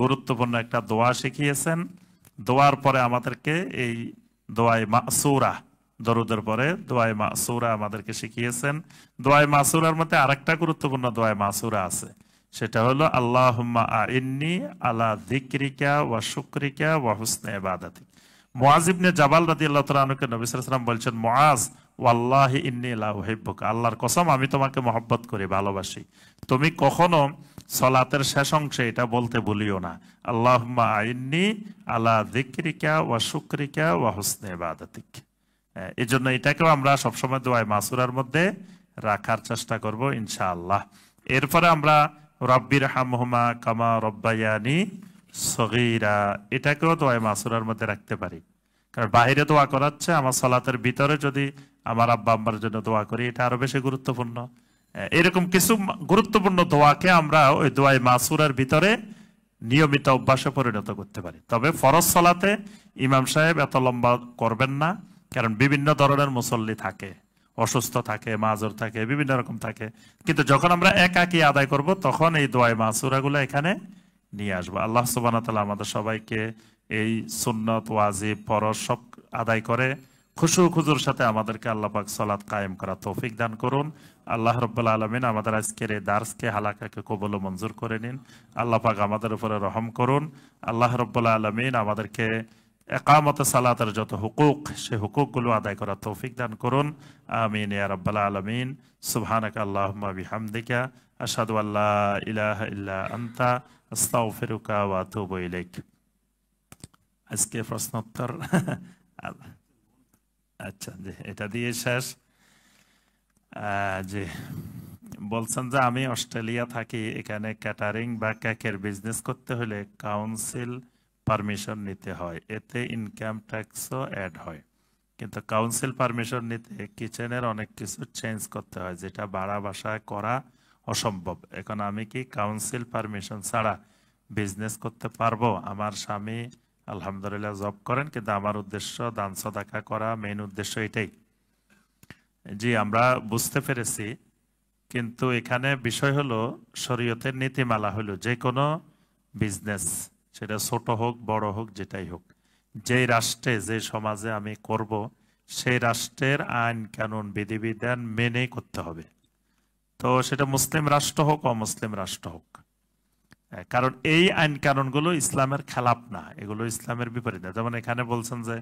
গুরুত্বপূর্ণ একটা দোয়া শিখিয়েছেন। দোয়ার পরে আমাদেরকে এই দোয়ায়ে মাসুরা, দরুদের পরে দোয়ায়ে মাসুরা আমাদেরকে শিখিয়েছেন। দোয়ায়ে মাসুরার মধ্যে আরেকটা গুরুত্বপূর্ণ দোয়ায়ে মাসুরা আছে, সেটা হলো আল্লাহুম্মা আইন্নি আলা যিকরিকা ওয়া শুকরিকা ওয়া হুসনি ইবাদাতিক। মুআজ ইবনে জাবাল রাদিয়াল্লাহু তাআলা আনহুকে নবী সাল্লাল্লাহু আলাইহি ওয়াসাল্লাম বলছেন, মুআজ ওয়াল্লাহি ইন্নী লা উহিব্বুকা, আল্লাহর কসম আমি তোমাকে মহব্বত করি, ভালোবাসি। তুমি কখনো সালাতের শেষ অংশে এটা বলতে ভুলিও না, আল্লাহুম্মা আইন্নি আলা যিকরিকা ওয়া শুকরিকা ওয়া হুসনি ইবাদাতিক। এই জন্য এটাকেও আমরা সবসময় দোয়ায়ে মাসুরার মধ্যে রাখার চেষ্টা করব ইনশাআল্লাহ। এরপরে আমরা রব্বির হামহুমা কামা রব্বায়ানি সগীরা, এটাকেও দোয়ায়ে মাসুরার মধ্যে রাখতে পারি। কারণ বাহিরে দোয়া করাচ্ছে, আমার সালাতের ভিতরে যদি আমার আব্বা আম্মার জন্য দোয়া করি, এটা আরো বেশি গুরুত্বপূর্ণ। এরকম কিছু গুরুত্বপূর্ণ দোয়াকে আমরা ওই দোয়ায়ে মাসুরার ভিতরে নিয়মিত অভ্যাসে পরিণত করতে পারি। তবে ফরজ সালাতে ইমাম সাহেব এত লম্বা করবেন না, কারণ বিভিন্ন ধরনের মুসল্লি থাকে, অসুস্থ থাকে, মাজুর থাকে, বিভিন্ন রকম থাকে। কিন্তু যখন আমরা একাকী আদায় করব, তখন এই দোয়ায়ে মাসুরা গুলো এখানে নিয়ে আসবো। আল্লাহ সুবহানাহু ওয়া তাআলা আমাদের সবাইকে এই সুন্নত ওয়াজিব ফরজ সব আদায় করে খুশু খুজুর সাথে আমাদেরকে আল্লাহ পাক সালাত কায়েম করা তৌফিক দান করুন। আল্লাহ রাব্বুল আলামিন আমাদের আজকের এই দার্সকে হালাকাকে কবুল ও মঞ্জুর করে নিন। আল্লাহ পাক আমাদের উপরে রহম করুন। আল্লাহ রাব্বুল আলামিন আমাদেরকে একামতে সালাতের যত হুকুক, সে হুকুকগুলো আদায় করা তৌফিক দান করুন। আমিন ইয়া রাব্বাল আলামিন। সুবহানাকা আল্লাহুম্মা বিহামদিকা আশহাদু আল্লা ইলাহা ইল্লা আনতা আস্তাগফিরুকা ওয়া আতুবু ইলাইক। আজকে প্রশ্নোত্তর আচ্ছা, জি, এটা দিয়ে শেষ। জি, বলছেন যে আমি অস্ট্রেলিয়া থাকি, এখানে ক্যাটারিং বা কেকের বিজনেস করতে হলে কাউন্সিল পারমিশন নিতে হয়, এতে ইনকাম ট্যাক্সও অ্যাড হয়, কিন্তু কাউন্সিল পারমিশন নিতে কিচেনের অনেক কিছু চেঞ্জ করতে হয়, যেটা ভাড়া বাসায় করা অসম্ভব। এখন আমি কি কাউন্সিল পারমিশন ছাড়া বিজনেস করতে পারবো? আমার স্বামী আলহামদুলিল্লাহ জব করেন, কিন্তু আমার উদ্দেশ্য দান সদাকা করা, মেইন উদ্দেশ্য এটাই। জি, আমরা বুঝতে পেরেছি, কিন্তু এখানে বিষয় হলো শরীয়তের নীতিমালা হলো যে কোনো বিজনেস, সেটা ছোট হোক বড় হোক যেটাই হোক, যেই রাষ্ট্রে যে সমাজে আমি করব, সেই রাষ্ট্রের আইন কানুন বিধিবিধান মেনেই করতে হবে। তো সেটা মুসলিম রাষ্ট্র হোক অমুসলিম রাষ্ট্র হোক, কারণ এই আইন কানুনগুলো ইসলামের খেলাপ না, এগুলো ইসলামের বিপরীত না। যেমন এখানে বলছেন যে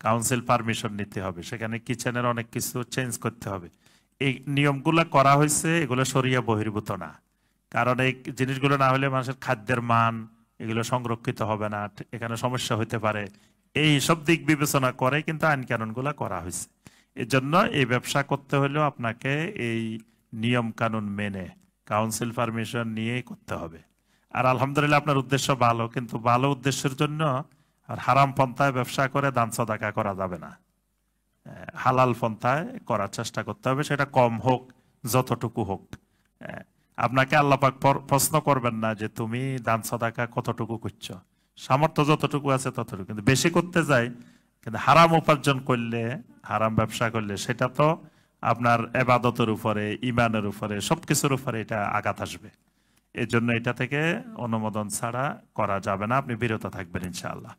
কাউন্সিল পারমিশন নিতে হবে, সেখানে কিচেনের অনেক কিছু চেঞ্জ করতে হবে। এই নিয়মগুলো করা হয়েছে, এগুলো শরিয়া বহির্ভূত না, কারণ এই জিনিসগুলো না হলে মানুষের খাদ্যের মান এগুলো সংরক্ষিত হবে না, এখানে সমস্যা হতে পারে। এই সব দিক বিবেচনা করে কিন্তু আইন কানুনগুলো করা হয়েছে। এই জন্য এই ব্যবসা করতে হলেও আপনাকে এই নিয়ম কানুন মেনে কাউন্সিল পারমিশন নিয়েই করতে হবে। আর আলহামদুলিল্লাহ আপনার উদ্দেশ্য ভালো, কিন্তু ভালো উদ্দেশ্যের জন্য আর হারাম পন্থায় ব্যবসা করে দান সদাকা করা যাবে না। হালাল পন্থায় করার চেষ্টা করতে হবে, সেটা কম হোক যতটুকু হোক। আপনাকে আল্লাহ পাক প্রশ্ন করবেন না যে তুমি দান সদাকা কতটুকু করছো, সামর্থ্য যতটুকু আছে ততটুকু। কিন্তু বেশি করতে যাই, কিন্তু হারাম উপার্জন করলে, হারাম ব্যবসা করলে সেটা তো আপনার এবাদতের উপরে, ইমানের উপরে, সবকিছুর উপরে এটা আঘাত আসবে। এই জন্য এটা থেকে অনুমোদন ছাড়া করা যাবে না, আপনি বিরত থাকবেন ইনশাআল্লাহ।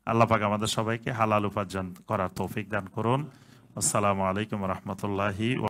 আল্লাহ পাক আমাদের সবাইকে হালাল উপার্জন করার তৌফিক দান করুন। আসসালামু আলাইকুম রহমতুল্লাহি।